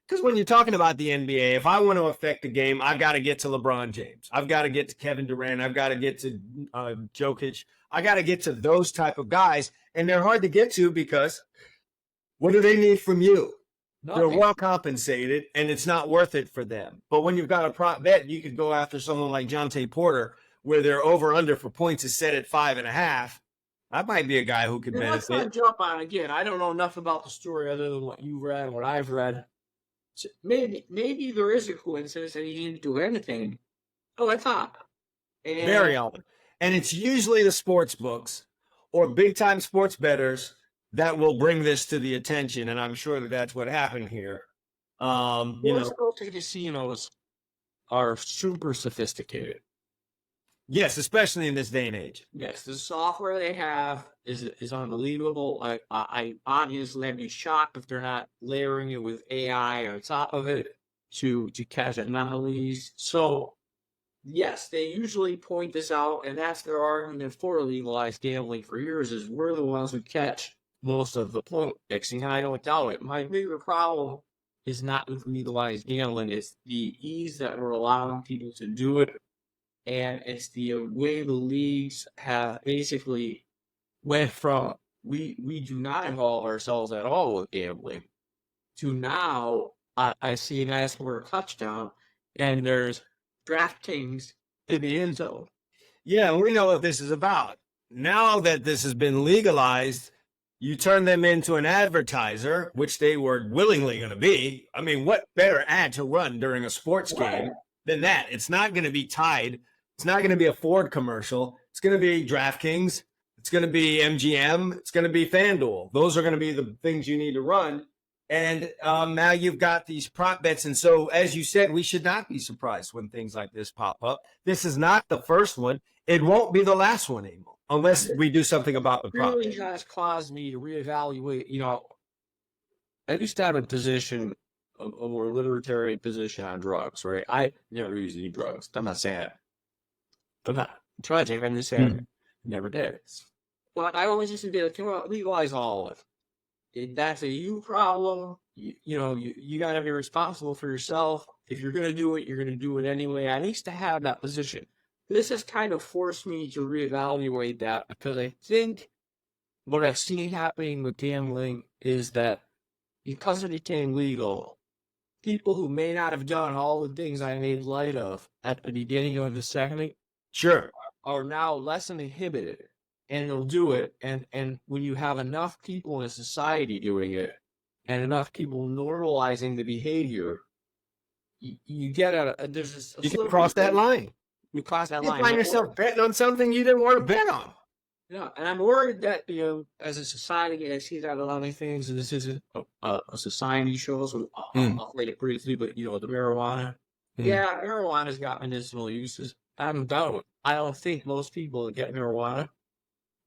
Because when you're talking about the NBA, if I want to affect the game, I've got to get to LeBron James. I've got to get to Kevin Durant. I've got to get to Jokic. I got to get to those type of guys. And they're hard to get to because what do they need from you? They're well compensated, and it's not worth it for them. But when you've got a prop bet, you could go after someone like Jonte Porter, where their over-under for points is set at 5.5. That might be a guy who could benefit. Let's not jump on again. I don't know enough about the story other than what you read and what I've read. So maybe there is a coincidence that he didn't do anything. Oh, I thought. Very often. And it's usually the sports books or big-time sports bettors that will bring this to the attention, and I'm sure that that's what happened here. Casinos are super sophisticated. Yes, especially in this day and age. Yes, the software they have is unbelievable. I obviously I'd be shocked if they're not layering it with AI on top of it to catch anomalies. So, yes, they usually point this out, and that's their argument for legalized gambling for years, is we're the ones who catch most of the point fixing. I don't doubt it. My bigger problem is not with legalized gambling, it's the ease that we're allowing people to do it. And it's the way the leagues have basically went from we do not involve ourselves at all with gambling to now I see an ask for a touchdown and there's DraftKings in the end zone. Yeah, we know what this is about. Now that this has been legalized, you turn them into an advertiser, which they were willingly going to be. I mean, what better ad to run during a sports game than that? It's not going to be tied. It's not going to be a Ford commercial. It's going to be DraftKings. It's going to be MGM. It's going to be FanDuel. Those are going to be the things you need to run. And now you've got these prop bets. And so, as you said, we should not be surprised when things like this pop up. This is not the first one. It won't be the last one, Emil, unless we do something about the prop Really bets. has caused me to reevaluate, I used to have a position, a more libertarian position on drugs, right? I never used any drugs. I'm not saying that. I'm not tragic. I'm just saying never did. But I always used to be like, legalize all of it. That's a you problem. You got to be responsible for yourself. If you're going to do it, you're going to do it anyway. I used to have that position. This has kind of forced me to reevaluate that because I think what I've seen happening with gambling is that because it became legal, people who may not have done all the things I made light of at the beginning of the segment are now less inhibited, and they'll do it. And when you have enough people in a society doing it, and enough people normalizing the behavior, you get there's You can cross that line. You cross that line. You find yourself betting on something you didn't want to bet on. Yeah, and I'm worried that, as a society, I see that a lot of things, and this isn't a society show, so I'll rate it briefly, but, the marijuana. Yeah, marijuana's got medicinal uses. I don't think most people that get marijuana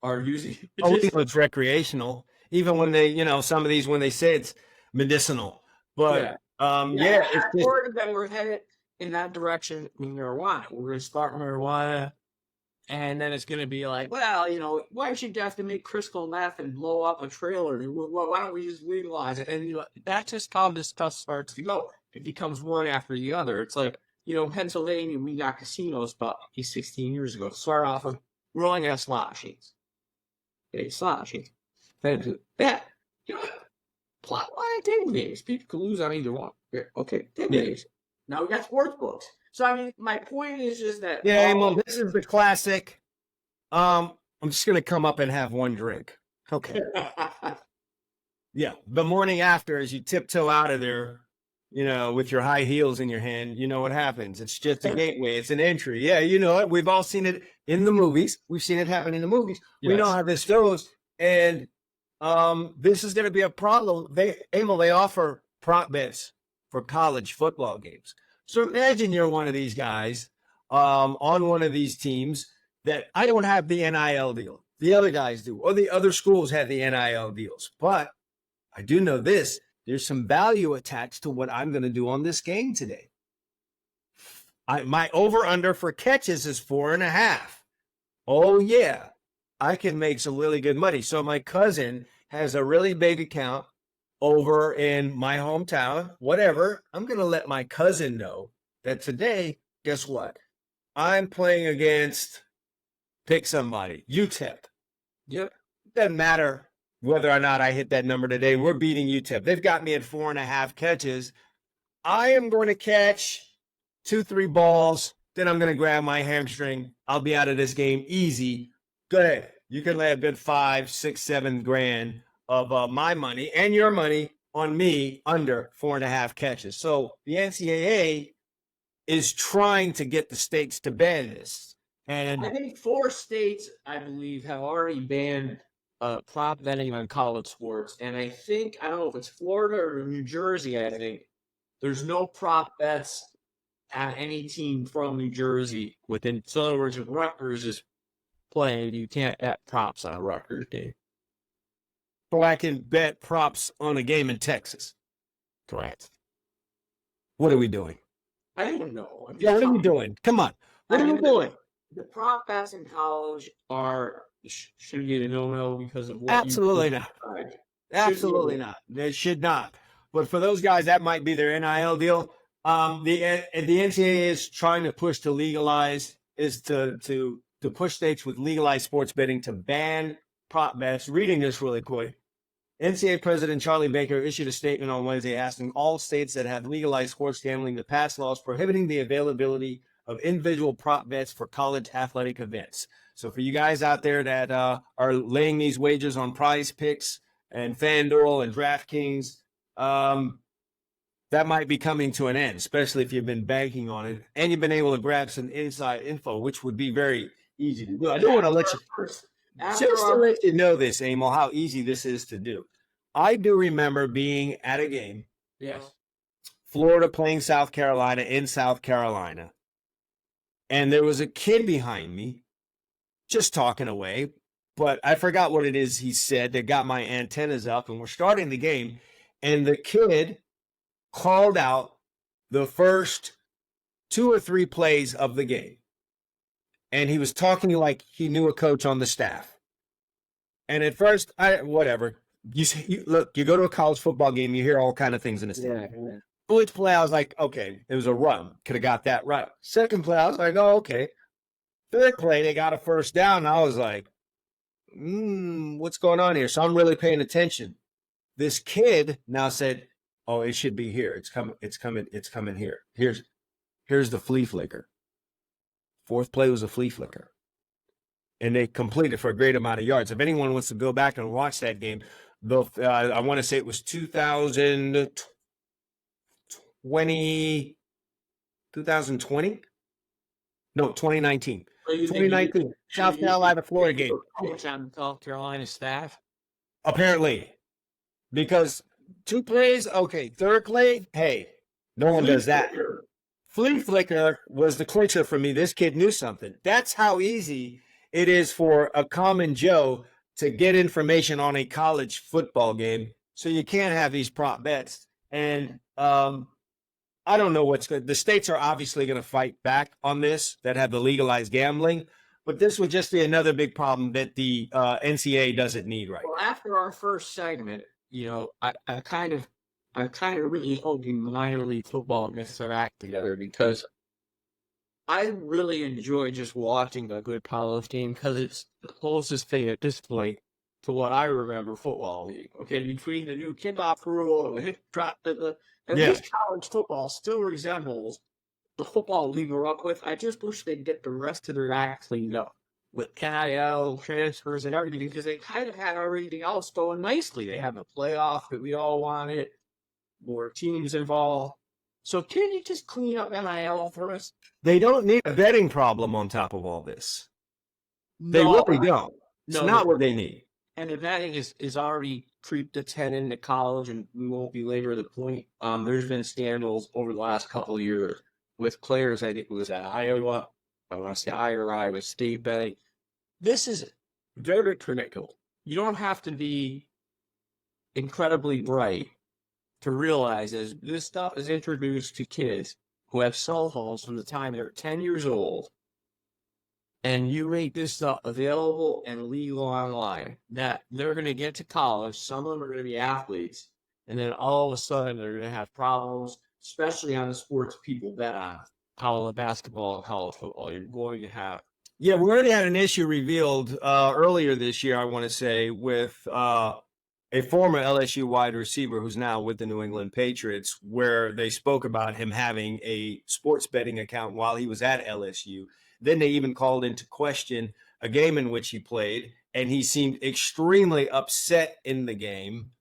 are using it. Oh, it's recreational. Even when they, some of these, when they say it's medicinal. But, I'm worried that we're headed in that direction with marijuana. We're going to start marijuana, and then it's going to be like, well, why should you have to make crystal meth and blow up a trailer? Why don't we just legalize it? And that's just how this stuff starts to go. It becomes one after the other. It's like, Pennsylvania, we got casinos about 16 years ago. Start off with rolling out slot machines. Okay, slot machines. Then bet. Plot line table games. People can lose on either one. Okay, table games. Now we got sports books. So, my point is just that. Yeah, Emil, this is the classic. I'm just going to come up and have one drink. Okay. Yeah. The morning after, as you tiptoe out of there, with your high heels in your hand, you know what happens. It's just a gateway. It's an entry. Yeah, you know it. We've all seen it in the movies. We've seen it happen in the movies. Yes. We know how this goes. And this is going to be a problem. They offer prop bets for college football games. So imagine you're one of these guys on one of these teams that I don't have the NIL deal. The other guys do, or the other schools have the NIL deals. But I do know this. There's some value attached to what I'm going to do on this game today. My over-under for catches is 4.5. Oh, yeah. I can make some really good money. So my cousin has a really big account over in my hometown, whatever. I'm going to let my cousin know that today, guess what? I'm playing against, pick somebody, UTEP. Yep. Doesn't matter whether or not I hit that number today. We're beating UTEP. They've got me at 4.5 catches. I am going to catch 2-3 balls. Then I'm going to grab my hamstring. I'll be out of this game easy. Go ahead. You can lay a good 5, 6, 7 grand of my money and your money on me under 4.5 catches. So the NCAA is trying to get the states to ban this. And I think 4 states, I believe, have already banned prop betting on college sports. And I don't know if it's Florida or New Jersey, I think. There's no prop bets at any team from New Jersey within. So in other words, if Rutgers is playing, you can't bet props on a Rutgers game. so I can bet props on a game in Texas. Correct. What are we doing? I don't know. Yeah, what are we doing? Come on. What are we doing? The prop bets in college should get a no-no because of what Absolutely not. Absolutely not. They should not. But for those guys, that might be their NIL deal. The NCAA is trying to push to legalize, is to push states with legalized sports betting to ban prop bets. Reading this really quick. NCAA President Charlie Baker issued a statement on Wednesday asking all states that have legalized sports gambling to pass laws prohibiting the availability of individual prop bets for college athletic events. So for you guys out there that are laying these wagers on Prize Picks and FanDuel and DraftKings, that might be coming to an end, especially if you've been banking on it and you've been able to grab some inside info, which would be very easy to do. I do want to let you, just to let you know this, Emil, how easy this is to do. I do remember being at a game. Yes. Florida playing South Carolina in South Carolina. And there was a kid behind me just talking away, but I forgot what it is he said that got my antennas up, and we're starting the game, and the kid called out the first 2 or 3 plays of the game. And he was talking like he knew a coach on the staff. And at first, whatever. Look, you go to a college football game, you hear all kind of things in the stadium. Yeah. First play, I was like, okay, it was a run. Could have got that right. Second play, I was like, oh, okay. Third play, they got a first down. I was like, what's going on here? So I'm really paying attention. This kid now said, oh, it should be here. It's coming here. Here's the flea flicker. Fourth play was a flea flicker. And they completed for a great amount of yards. If anyone wants to go back and watch that game, I want to say it was 2020? No, 2019. 2019. South Carolina, Florida game. Coach on South Carolina staff. Apparently. Because 2 plays, okay. Third play, hey, no one does that. Flea flicker was the clincher for me. This kid knew something. That's how easy it is for a common Joe to get information on a college football game. So you can't have these prop bets. And I don't know what's good. The states are obviously going to fight back on this that have the legalized gambling. But this would just be another big problem that the NCAA doesn't need right now. Well, after our first segment, I kind of really hoping minor league football gets their act together, because I really enjoy just watching a good college game, because it's the closest thing at this point to what I remember football league. Okay, between the new kickoff rule and the hit drop, at least college football still resembles the football league we're up with. I just wish they'd get the rest of their act cleaned up with NIL, transfers, and everything, because they kind of had everything else going nicely. They have a playoff that we all wanted, more teams involved. So can you just clean up NIL for us? They don't need a betting problem on top of all this. They really don't. It's not what they need. And the betting is already creeped its head into college, and we won't belabor the point. There's been scandals over the last couple of years with players. I think it was at Iowa, unless the IRI with state betting. This is very critical. You don't have to be incredibly bright to realize as this stuff is introduced to kids who have cell phones from the time they're 10 years old, and you make this stuff available and legal online, that they're going to get to college, some of them are going to be athletes, and then all of a sudden they're going to have problems, especially on the sports people bet on, college basketball and college football. You're going to have. Yeah, we already had an issue revealed earlier this year, I want to say, with a former LSU wide receiver who's now with the New England Patriots, where they spoke about him having a sports betting account while he was at LSU. Then they even called into question a game in which he played, and he seemed extremely upset in the game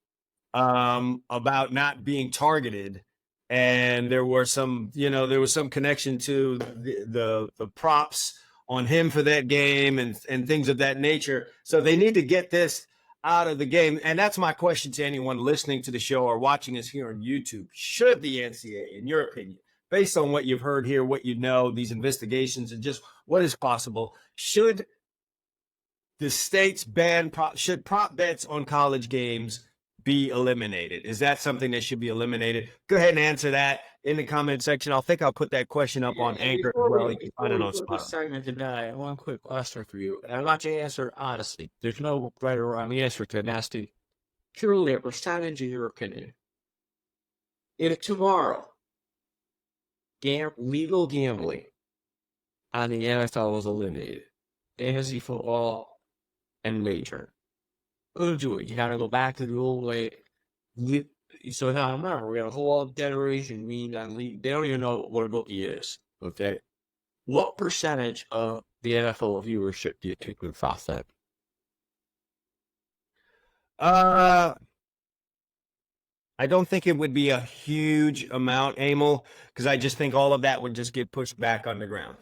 about not being targeted. And there was some connection to the props on him for that game and things of that nature. So they need to get this out of the game. And that's my question to anyone listening to the show or watching us here on YouTube. Should the NCAA, in your opinion, based on what you've heard here, what you know, these investigations, and just what is possible, should the states ban should prop bets on college games be eliminated? Is that something that should be eliminated? Go ahead and answer that in the comment section. I'll put that question up on Anchor as well. You can find it on Spotify. One quick question for you. And I'd like to answer honestly. There's no right or wrong answer to nasty. Purely a percentage of your opinion. If tomorrow legal gambling on the NFL was eliminated, fantasy football and major, who'll do it? You gotta go back to the old way. So now remember, we have a whole generation they don't even know what a bookie is. Okay, what percentage of the NFL viewership do you think would cross that? I don't think it would be a huge amount, Emil, because I just think all of that would just get pushed back underground.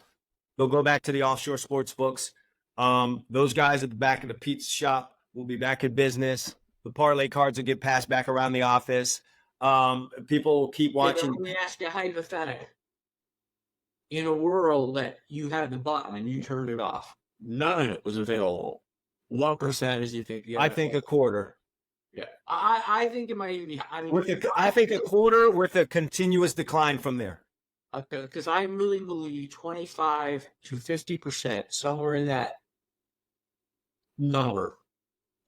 They'll go back to the offshore sports books. Those guys at the back of the pizza shop will be back in business. The parlay cards will get passed back around the office. People will keep watching. Let me ask you a hypothetical. In a world that you had the button and you turned it off, none of it was available. What percentage do you think? I think a quarter. Yeah, I think it might even be. I think a quarter with a continuous decline from there. Okay, because I really believe 25 to 50%, somewhere in that number,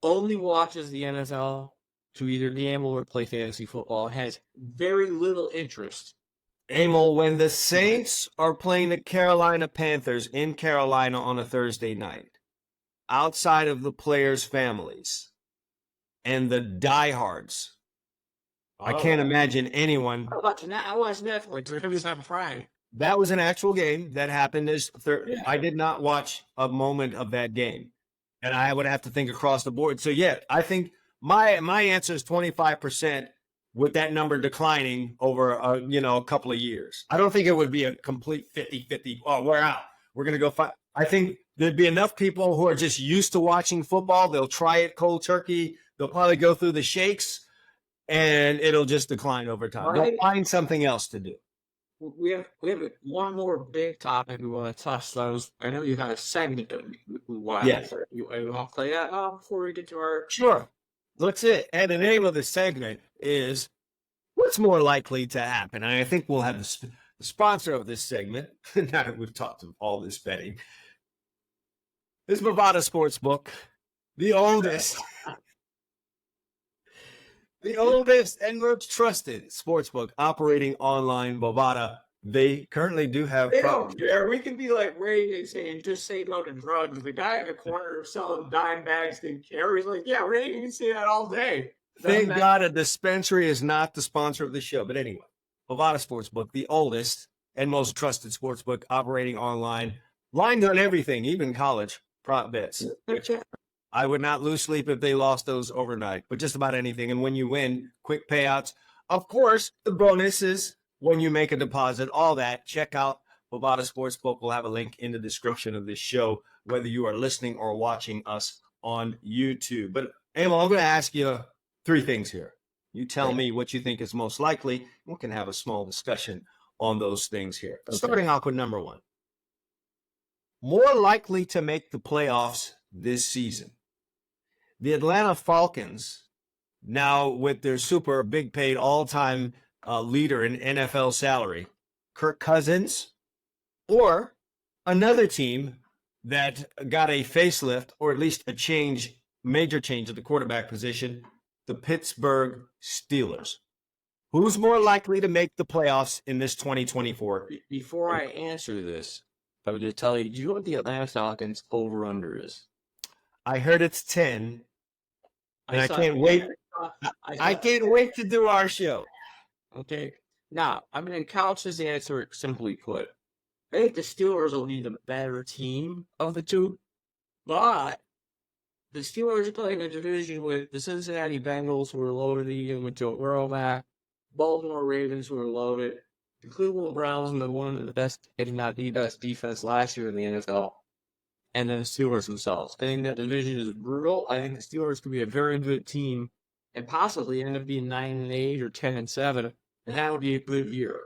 only watches the NFL to either gamble or play fantasy football, has very little interest. Emil, when the Saints are playing the Carolina Panthers in Carolina on a Thursday night, outside of the players' families and the diehards, I can't imagine anyone. I watched Netflix. It was on Friday. That was an actual game that happened. I did not watch a moment of that game, and I would have to think across the board. So yeah, I think my answer is 25%, with that number declining over a couple of years. I don't think it would be a complete 50-50. Oh, we're out. We're gonna go fight. I think there'd be enough people who are just used to watching football. They'll try it cold turkey. They'll probably go through the shakes, and it'll just decline over time. They'll find something else to do. We have one more big topic we want to touch on. I know you got a segment that we want to answer. You want to play that before we get to our... Sure. That's it. And the name of the segment is What's More Likely to Happen? And I think we'll have the sponsor of this segment, now that we've talked of all this betting, is Bovada Sportsbook, the oldest and most trusted sportsbook operating online. Bovada, they currently do have... They don't care. We can be like Ray saying, just say no to drugs. The guy in the corner selling dime bags didn't care. He's like, yeah, Ray, you can say that all day. Thank God a dispensary is not the sponsor of the show. But anyway, Bovada Sportsbook, the oldest and most trusted sportsbook operating online. Lines on everything, even college prop bets. I would not lose sleep if they lost those overnight, but just about anything. And when you win, quick payouts. Of course, the bonuses when you make a deposit, all that. Check out Bovada Sportsbook. We'll have a link in the description of this show, whether you are listening or watching us on YouTube. But, Emil, I'm going to ask you 3 things here. You tell me what you think is most likely. We can have a small discussion on those things here. Okay. Starting off with number 1. more likely to make the playoffs this season? The Atlanta Falcons, now with their super big paid all-time leader in NFL salary, Kirk Cousins, or another team that got a facelift, or at least a change, major change at the quarterback position, the Pittsburgh Steelers. Who's more likely to make the playoffs in this 2024? Before I answer this, I would just tell you, do you know what the Atlanta Falcons over-under is? I heard it's 10, and I can't wait. I can't wait to do our show. Okay. Now, I'm going to couch this answer simply put. I think the Steelers will be the better team of the two, but the Steelers are playing a division with the Cincinnati Bengals, who are loaded even with Joe Burrow back, Baltimore Ravens, who are loaded, the Cleveland Browns, who are one of the best, if not the best, defense last year in the NFL, and then the Steelers themselves. I think that division is brutal. I think the Steelers could be a very good team and possibly end up being 9-8 or 10-7, and that would be a good year.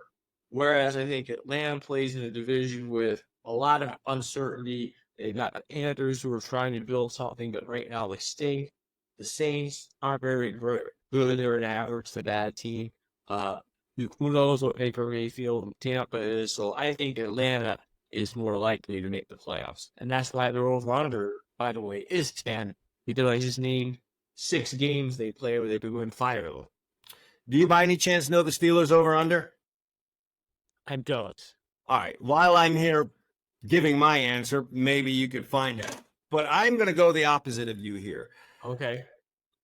Whereas I think Atlanta plays in a division with a lot of uncertainty. They've got the Panthers who are trying to build something, but right now they stink. The Saints aren't very good. They're an average to bad team. Who knows what Baker Mayfield and Tampa is? So I think Atlanta is more likely to make the playoffs. And that's why their over-under, by the way, is 10. Because I just named 6 games they play where they could win 5 of them. Do you by any chance know the Steelers over-under? I don't. All right. While I'm here giving my answer, maybe you could find it. But I'm going to go the opposite of you here. Okay.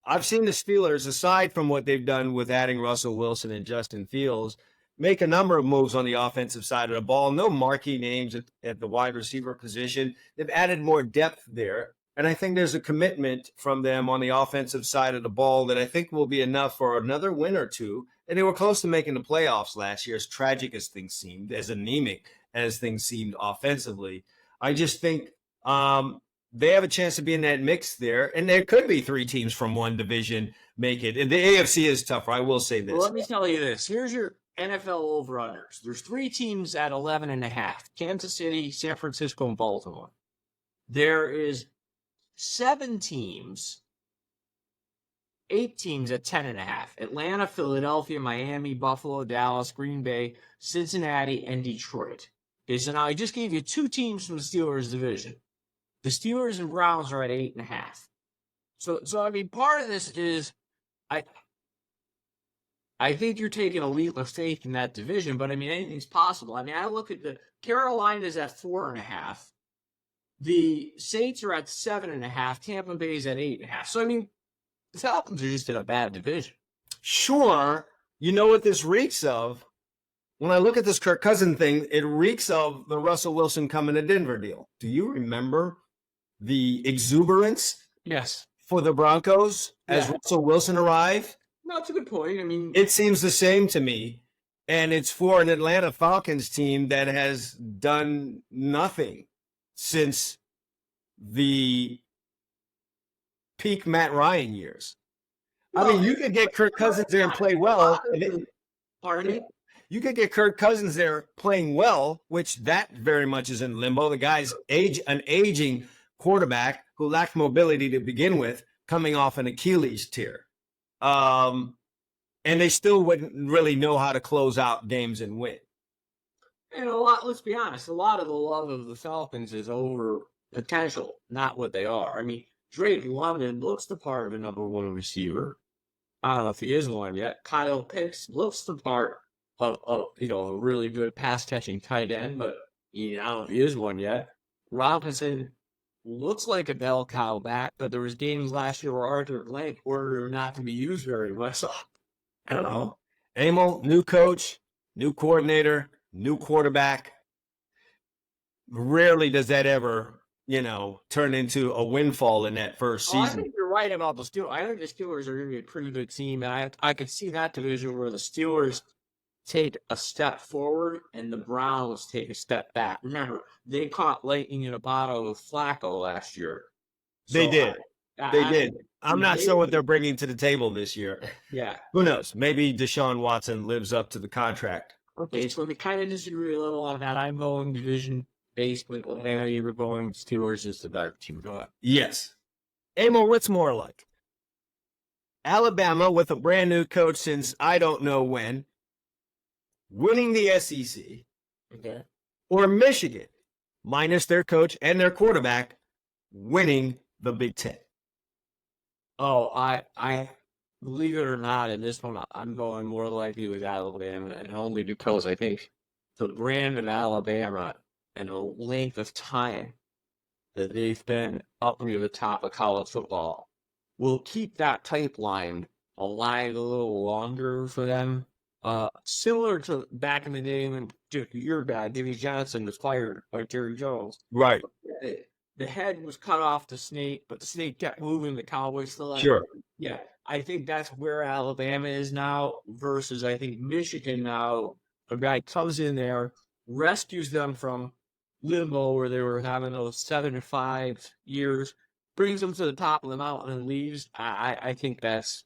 I've seen the Steelers, aside from what they've done with adding Russell Wilson and Justin Fields, make a number of moves on the offensive side of the ball. No marquee names at the wide receiver position. They've added more depth there. And I think there's a commitment from them on the offensive side of the ball that I think will be enough for another win or two. And they were close to making the playoffs last year, as tragic as things seemed, as anemic as things seemed offensively. I just think they have a chance to be in that mix there. And there could be 3 teams from one division make it. And the AFC is tougher, I will say this. Well, let me tell you this. Here's your NFL over-unders. There's 3 teams at 11.5. Kansas City, San Francisco, and Baltimore. There is 7 teams, 8 teams at 10.5. Atlanta, Philadelphia, Miami, Buffalo, Dallas, Green Bay, Cincinnati, and Detroit. Okay, so now I just gave you 2 teams from the Steelers division. The Steelers and Browns are at 8.5. So I mean, part of this is I think you're taking a leap of faith in that division, but I mean, anything's possible. I mean, I look at the Carolina's at 4.5. The Saints are at 7.5. Tampa Bay's at 8.5. So, I mean, the Falcons are just in a bad division. Sure. You know what this reeks of? When I look at this Kirk Cousins thing, it reeks of the Russell Wilson coming to Denver deal. Do you remember the exuberance? Yes. For the Broncos as Russell Wilson arrived? No, that's a good point. I mean, it seems the same to me. And it's for an Atlanta Falcons team that has done nothing since the peak Matt Ryan years. I mean, you could get Kirk Cousins there and play well. Pardon me? You could get Kirk Cousins there playing well, which that very much is in limbo. The guy's an aging quarterback who lacked mobility to begin with, coming off an Achilles tear. And they still wouldn't really know how to close out games and win. And let's be honest, a lot of the love of the Falcons is over potential, not what they are. I mean, Drake London looks the part of a number 1 receiver. I don't know if he is one yet. Kyle Pitts looks the part of a really good pass-catching tight end, but I don't know if he is one yet. Robinson looks like a bell cow back, but there was games last year where Arthur Blank ordered him not to be used very much. So, I don't know. Emil, new coach, new coordinator, new quarterback. Rarely does that ever, turn into a windfall in that first season. I think you're right about the Steelers. I think the Steelers are going to be a pretty good team, and I could see that division where the Steelers take a step forward and the Browns take a step back. Remember, they caught lightning in a bottle with Flacco last year. They did. They did. I'm not sure what they're bringing to the table this year. Yeah. Who knows? Maybe Deshaun Watson lives up to the contract. Okay, so we kind of disagree a little on that. I'm going division basically, you were going Steelers is the better team. Go ahead. Yes. Emil, what's more like? Alabama with a brand new coach since I don't know when, winning the SEC, Okay. or Michigan, minus their coach and their quarterback, winning the Big Ten? Oh, I believe it or not, in this one, I'm going more likely with Alabama, and only because I think the brand of Alabama and the length of time that they've been up near the top of college football will keep that pipeline alive a little longer for them. Similar to back in the day when just your guy, Jimmy Johnson, was fired by Jerry Jones. Right. The head was cut off the snake, but the snake kept moving. The Cowboys still had. Sure. Yeah, I think that's where Alabama is now versus I think Michigan now. A guy comes in there, rescues them from limbo where they were having those 7 to 5 years, brings them to the top of the mountain and leaves. I think that's.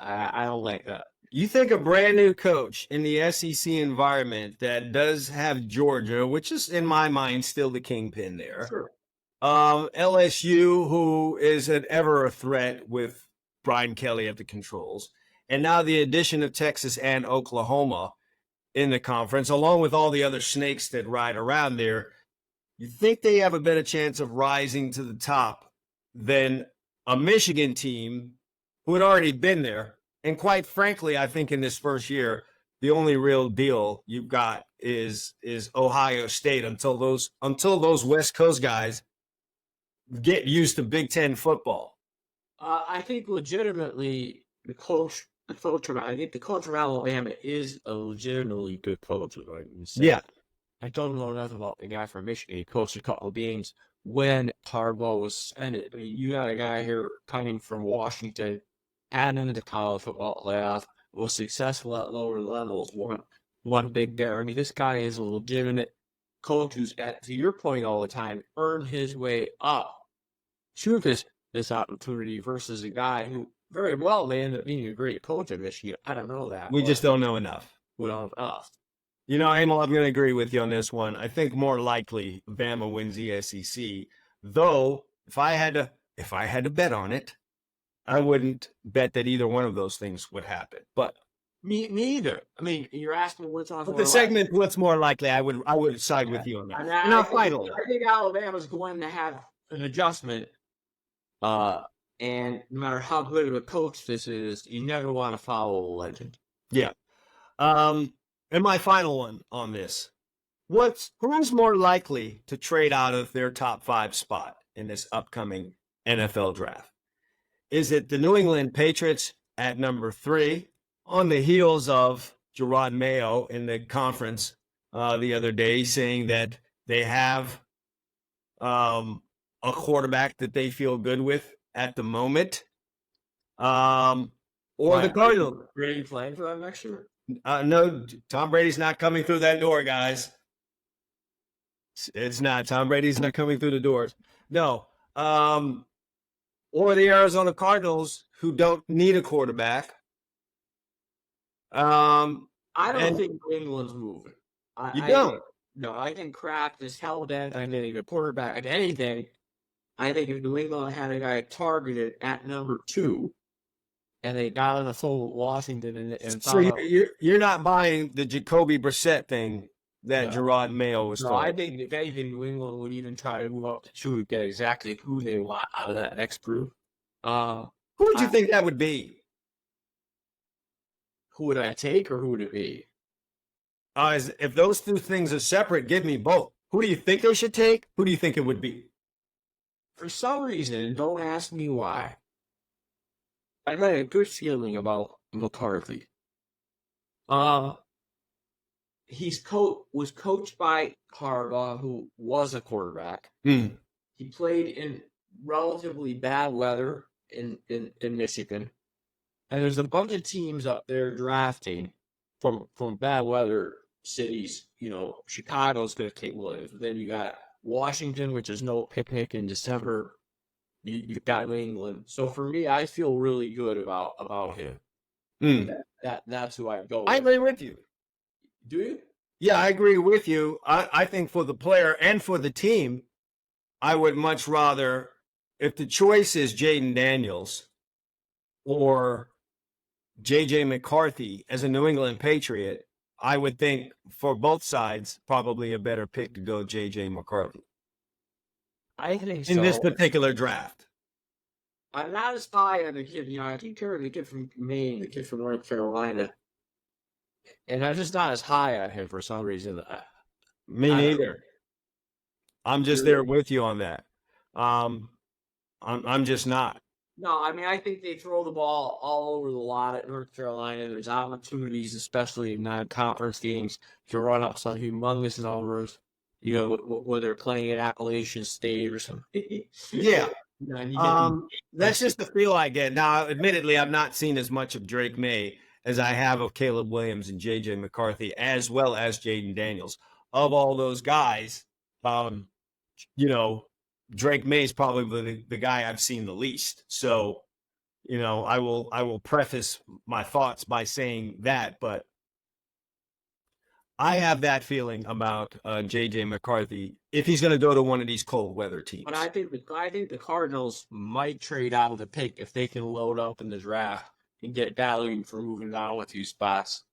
I don't like that. You think a brand new coach in the SEC environment that does have Georgia, which is in my mind still the kingpin there. Sure. LSU, who is an ever a threat with Brian Kelly at the controls, and now the addition of Texas and Oklahoma in the conference, along with all the other snakes that ride around there. You think they have a better chance of rising to the top than a Michigan team who had already been there? And quite frankly, I think in this first year, the only real deal you've got is Ohio State until those West Coast guys get used to Big Ten football. I think legitimately the coach of Alabama is a legitimately good coach. Like you said. Yeah. I don't know enough about the guy from Michigan. He coached a couple of games when Harbaugh was suspended. I mean, you got a guy here coming from Washington and into the college football playoff, was successful at lower levels, won big there. I mean, this guy is a legitimate coach who's, to your point all the time, earned his way up to this opportunity versus a guy who very well may end up being a great coach of Michigan. I don't know that. We just don't know enough. We don't know enough. You know, Emil, I'm going to agree with you on this one. I think more likely Bama wins the SEC. Though, if I had to bet on it, I wouldn't bet that either one of those things would happen. But me either. I mean, you're asking what's on. But the segment, what's more likely, I would side with you on that. I think Alabama's going to have an adjustment. And no matter how good of a coach this is, you never want to follow a legend. Yeah. And my final one on this. Who's more likely to trade out of their top 5 spot in this upcoming NFL draft? Is it the New England Patriots at number 3 on the heels of Gerard Mayo in the conference the other day saying that they have a quarterback that they feel good with at the moment? Or the Cardinals? Brady playing for them next year? No, Tom Brady's not coming through that door, guys. It's not. Tom Brady's not coming through the doors. No. Or the Arizona Cardinals, who don't need a quarterback. I don't think New England's moving. You don't? No, I think Kraft is hell-bent on getting a quarterback at anything. I think if New England had a guy targeted at number 2, and they got on the phone with Washington and so you're not buying the Jacoby Brissett thing that Gerard Mayo was told. I think if anything, New England would even try to move up to 2 to get exactly who they want out of that next group. Who would you think that would be? Who would I take, or who would it be? If those 2 things are separate, give me both. Who do you think they should take? Who do you think it would be? For some reason, don't ask me why, I had a good feeling about McCarthy. He was coached by Harbaugh, who was a quarterback. He played in relatively bad weather in Michigan. And there's a bunch of teams up there drafting from bad weather cities. You know, Chicago's going to take Williams. Then you got Washington, which is no picnic in December. You've got New England. So for me, I feel really good about him. That's who I go with. I agree with you. Do you? Yeah, I agree with you. I think for the player and for the team, I would much rather, if the choice is Jaden Daniels or JJ McCarthy as a New England Patriot, I would think for both sides, probably a better pick to go JJ McCarthy I think in this so. particular draft. I'm not as high on the kid. I think they're the kid from Maine, the kid from North Carolina, and I'm just not as high on him for some reason. Me I don't know. neither. I'm just You're- there with you on that. Um, I'm just not. No, I mean I think they throw the ball all over the lot at North Carolina. There's opportunities, especially in non-conference games, to run up some humongous numbers. When they're playing at Appalachian State or something. Yeah. And you get these. That's just the feel I get. Now, admittedly, I've not seen as much of Drake May as I have of Caleb Williams and JJ McCarthy, as well as Jaden Daniels. Of all those guys, um, Drake May is probably the guy I've seen the least. So, I will preface my thoughts by saying that, but I have that feeling about JJ McCarthy if he's going to go to one of these cold weather teams. But I think the Cardinals might trade out of the pick if they can load up in the draft and get value for moving down with few spots.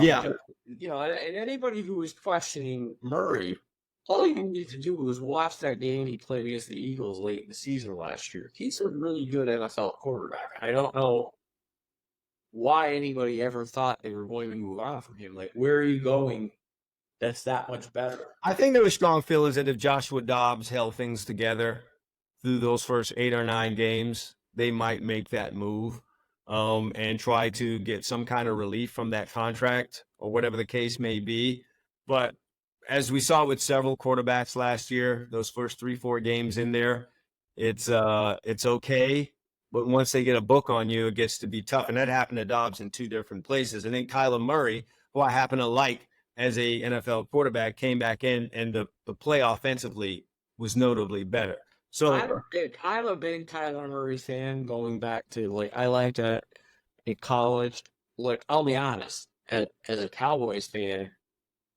Yeah. Because, and anybody who was questioning Murray, all you need to do was watch that game he played against the Eagles late in the season last year. He's a really good NFL quarterback. I don't know why anybody ever thought they were going to move on from him. Like, where are you going that's that much better? I think there were strong feelings that if Joshua Dobbs held things together through those first 8 or 9 games, they might make that move and try to get some kind of relief from that contract or whatever the case may be. But as we saw with several quarterbacks last year, those first 3-4 games in there, it's okay. But once they get a book on you, it gets to be tough. And that happened to Dobbs in 2 different places. And then Kyler Murray, who I happen to like as a NFL quarterback, came back in, and the play offensively was notably better. So I'm a big Kyler Murray fan going back to I liked that in college. Look, I'll be honest, as a Cowboys fan,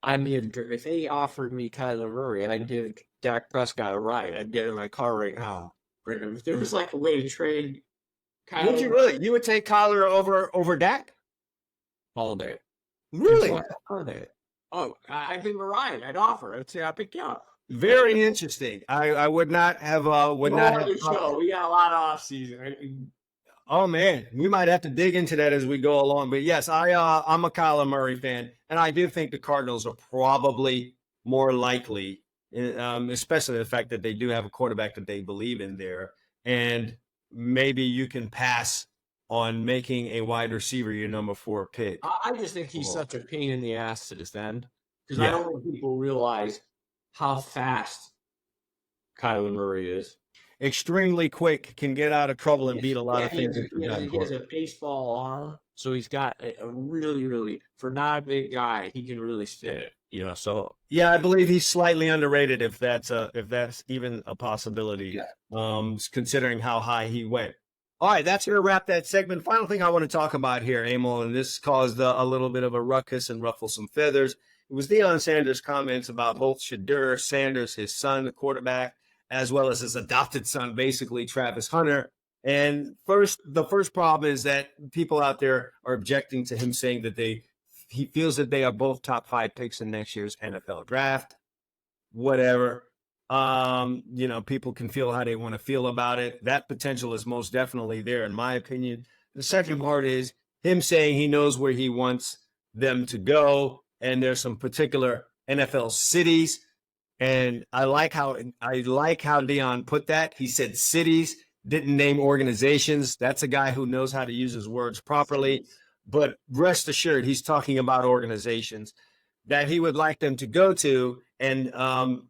I mean, if they offered me Kyler Murray and I give Dak Prescott a ride, I'd get in my car right now. If there was a way to trade Kyler would you really? You would take Kyler over Dak? all day. Really? All day. Oh, I'd be Ryan. I'd offer. I'd say I'll pick you up. Very interesting. I would not have Show. We got a lot of off season. Oh man, we might have to dig into that as we go along. But yes, I'm a Kyler Murray fan, and I do think the Cardinals are probably more likely, especially the fact that they do have a quarterback that they believe in there, and maybe you can pass on making a wide receiver your number 4 pick. I just think he's such a pain in the ass to defend because Yeah. I don't think people realize how fast Kyler Murray is. Extremely quick, can get out of trouble and beat a lot of things. He has a baseball arm, so he's got a really, really, for not a big guy, he can really spit. So yeah, I believe he's slightly underrated if that's even a possibility. Considering how high he went. All right, that's going to wrap that segment. Final thing I want to talk about here, Emil, and this caused a little bit of a ruckus and ruffled some feathers. It was Deion Sanders' comments about both Shadur Sanders, his son, the quarterback, as well as his adopted son, basically Travis Hunter. And the first problem is that people out there are objecting to him saying that he feels that they are both top 5 picks in next year's NFL draft. Whatever. People can feel how they want to feel about it. That potential is most definitely there, in my opinion. The second part is him saying he knows where he wants them to go, and there's some particular NFL cities. And I like how Deion put that. He said cities, didn't name organizations. That's a guy who knows how to use his words properly. But rest assured, he's talking about organizations that he would like them to go to. And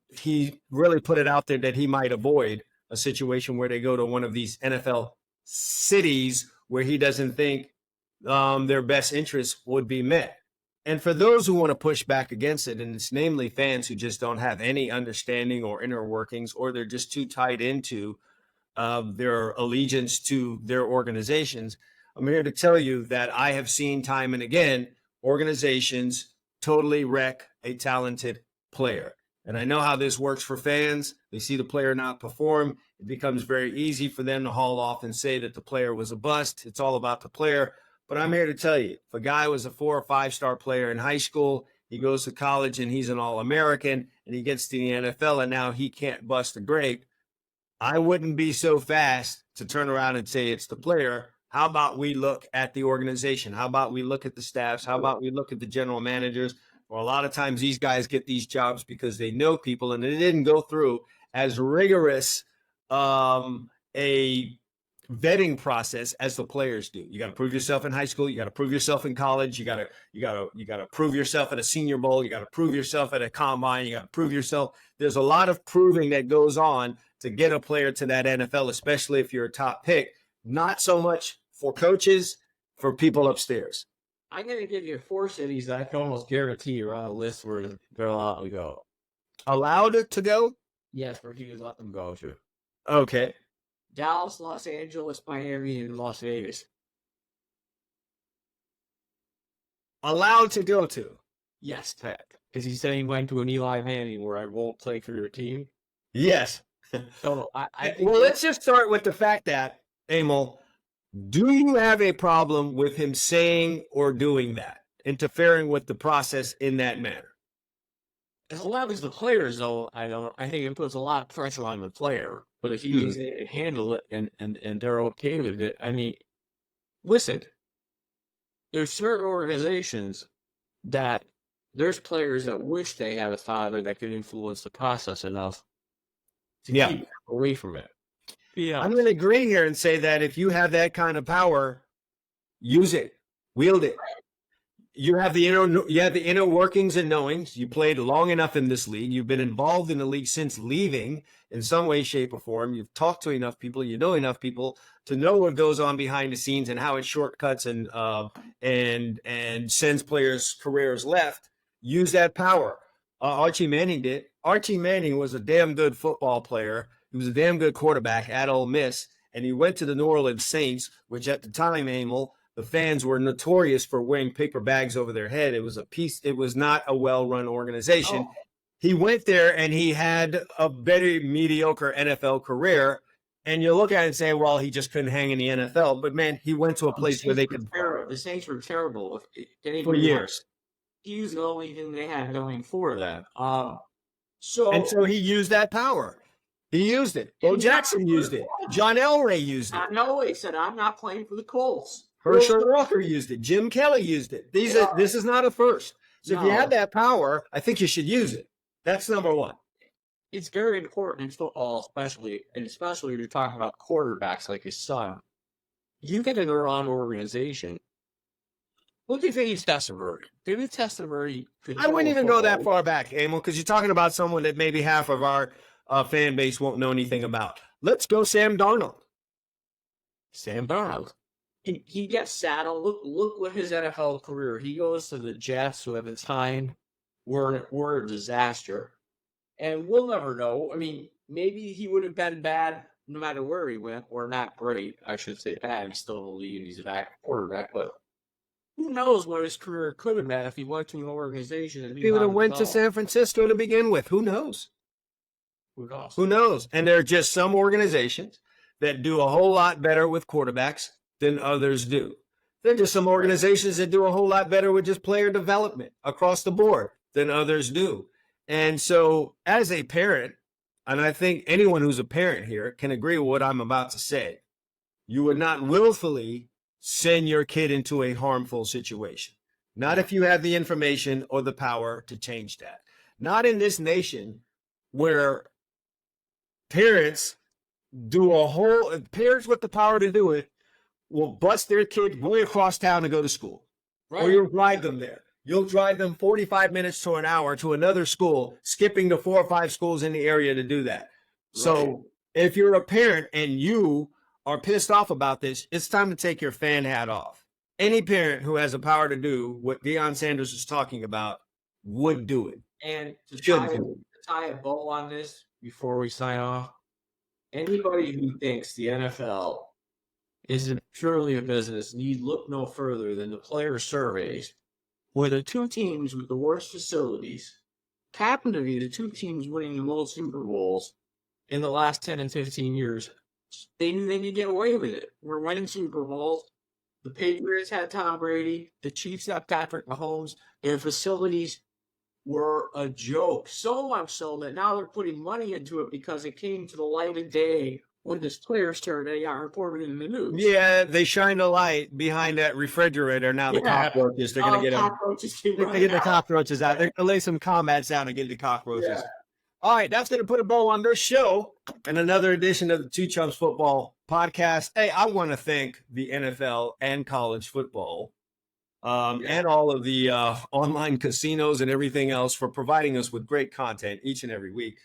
he really put it out there that he might avoid a situation where they go to one of these NFL cities where he doesn't think their best interests would be met. And for those who want to push back against it, and it's namely fans who just don't have any understanding or inner workings, or they're just too tied into their allegiance to their organizations, I'm here to tell you that I have seen time and again organizations totally wreck a talented player. And I know how this works for fans. They see the player not perform. It becomes very easy for them to haul off and say that the player was a bust. It's all about the player. But I'm here to tell you, if a guy was a 4 or 5-star player in high school, he goes to college and he's an All-American, and he gets to the NFL and now he can't bust a grape, I wouldn't be so fast to turn around and say it's the player. How about we look at the organization? How about we look at the staffs? How about we look at the general managers? Well, a lot of times these guys get these jobs because they know people and they didn't go through as rigorous a vetting process as the players do. You got to prove yourself in high school. You got to prove yourself in college. You got to prove yourself at a Senior Bowl. You got to prove yourself at a combine. You got to prove yourself. There's a lot of proving that goes on to get a player to that NFL, especially if you're a top pick. Not so much for coaches, for people upstairs. I'm going to give you 4 cities that I can almost guarantee you're on a list where they're allowed to go. Allowed to go? Yes, where he would let them go to. Okay. Dallas, Los Angeles, Miami, and Las Vegas. Allowed to go to? Yes, Ted. Because he said he went to an Eli Manning where I won't play for your team. Yes. So I think well, let's just start with the fact that, Emil, do you have a problem with him saying or doing that, interfering with the process in that manner? as long as the players, though, I think it puts a lot of pressure on the player. But if he can handle it and they're okay with it, I mean, listen, there's certain organizations that there's players that wish they had a father that could influence the process enough to keep away from it. Yeah, I'm going to agree here and say that if you have that kind of power, use it, wield it. You have the inner workings and knowings. You played long enough in this league. You've been involved in the league since leaving in some way, shape, or form. You've talked to enough people. You know enough people to know what goes on behind the scenes and how it shortcuts and sends players' careers left. Use that power. Archie Manning did. Archie Manning was a damn good football player. He was a damn good quarterback at Ole Miss, and he went to the New Orleans Saints, which at the time, Emil, the fans were notorious for wearing paper bags over their head. It was not a well-run organization. Oh. He went there and he had a very mediocre NFL career. And you look at it and say, well, he just couldn't hang in the NFL. But man, he went to a place where they could. The Saints were terrible for years. He was the only thing they had going for them. So he used that power. He used it. Bo Jackson used it. John Elway used it. No, he said, I'm not playing for the Colts. Herschel Walker used it. Jim Kelly used it. This is not a first. So if you have that power, I think you should use it. That's number one. It's very important in football, especially when you're talking about quarterbacks like his son. You get in the wrong organization. Look at Vinny Testaverde. Vinny Testaverde. I wouldn't even go that far back, Emil, because you're talking about someone that maybe half of our fan base won't know anything about. Let's go Sam Darnold. Sam Darnold. He gets saddled. Look what his NFL career. He goes to the Jets, who at the time were a disaster. And we'll never know. I mean, maybe he would have been bad no matter where he went, or not great. I should say bad. He's still in the league and he's a back quarterback. But who knows what his career could have been if he went to an organization. And he would have went to San Francisco to begin with. Who knows? Who knows? And there are just some organizations that do a whole lot better with quarterbacks than others do. There are just some organizations that do a whole lot better with just player development across the board than others do. And so as a parent, and I think anyone who's a parent here can agree with what I'm about to say, you would not willfully send your kid into a harmful situation. Not if you have the information or the power to change that. Not in this nation where parents with the power to do it will bust their kid going across town to go to school. Right. Or you'll drive them there. You'll drive them 45 minutes to an hour to another school, skipping the 4 or 5 schools in the area to do that. Right. So if you're a parent and you are pissed off about this, it's time to take your fan hat off. Any parent who has the power to do what Deion Sanders is talking about would do it. And to tie a bow on this before we sign off, anybody who thinks the NFL isn't purely a business need look no further than the player surveys, where the two teams with the worst facilities happen to be the two teams winning the most Super Bowls in the last 10 and 15 years. They knew they could get away with it. We're winning Super Bowls. The Patriots had Tom Brady. The Chiefs had Patrick Mahomes. Their facilities were a joke. So much so that now they're putting money into it because it came to the light of day when this players turned they got reported in the news. Yeah, they shine a light behind that refrigerator. Now the cockroaches, they're going to get them. They get the cockroaches out. They're going to lay some combats down and get the cockroaches. Yeah. All right, that's going to put a bow on this show and another edition of the Two Chumps Football Podcast. Hey, I want to thank the NFL and college football and all of the online casinos and everything else for providing us with great content each and every week.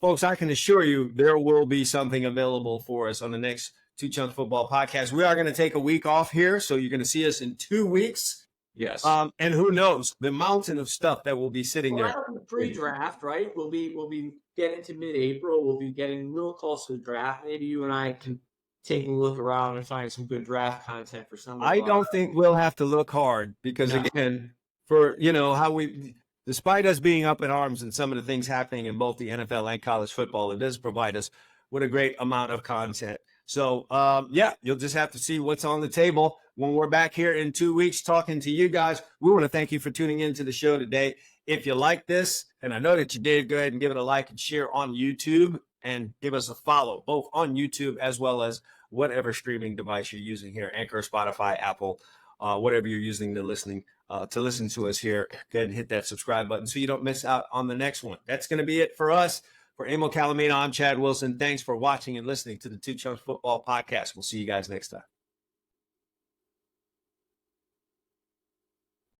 Folks, I can assure you there will be something available for us on the next Two Chumps Football Podcast. We are going to take a week off here, so you're going to see us in 2 weeks. Yes. And who knows, the mountain of stuff that will be sitting there. Pre-draft, right? We'll be getting to mid-April. We'll be getting a little close to the draft. Maybe you and I can take a look around and find some good draft content for some of I don't think we'll have to look hard because, again, for, how we... Despite us being up in arms and some of the things happening in both the NFL and college football, it does provide us with a great amount of content. So, you'll just have to see what's on the table when we're back here in 2 weeks talking to you guys. We want to thank you for tuning into the show today. If you like this, and I know that you did, go ahead and give it a like and share on YouTube and give us a follow, both on YouTube as well as whatever streaming device you're using here, Anchor, Spotify, Apple, whatever you're using to listen to us here. Go ahead and hit that subscribe button so you don't miss out on the next one. That's going to be it for us. For Emil Calamino, I'm Chad Wilson. Thanks for watching and listening to the Two Chumps Football Podcast. We'll see you guys next time.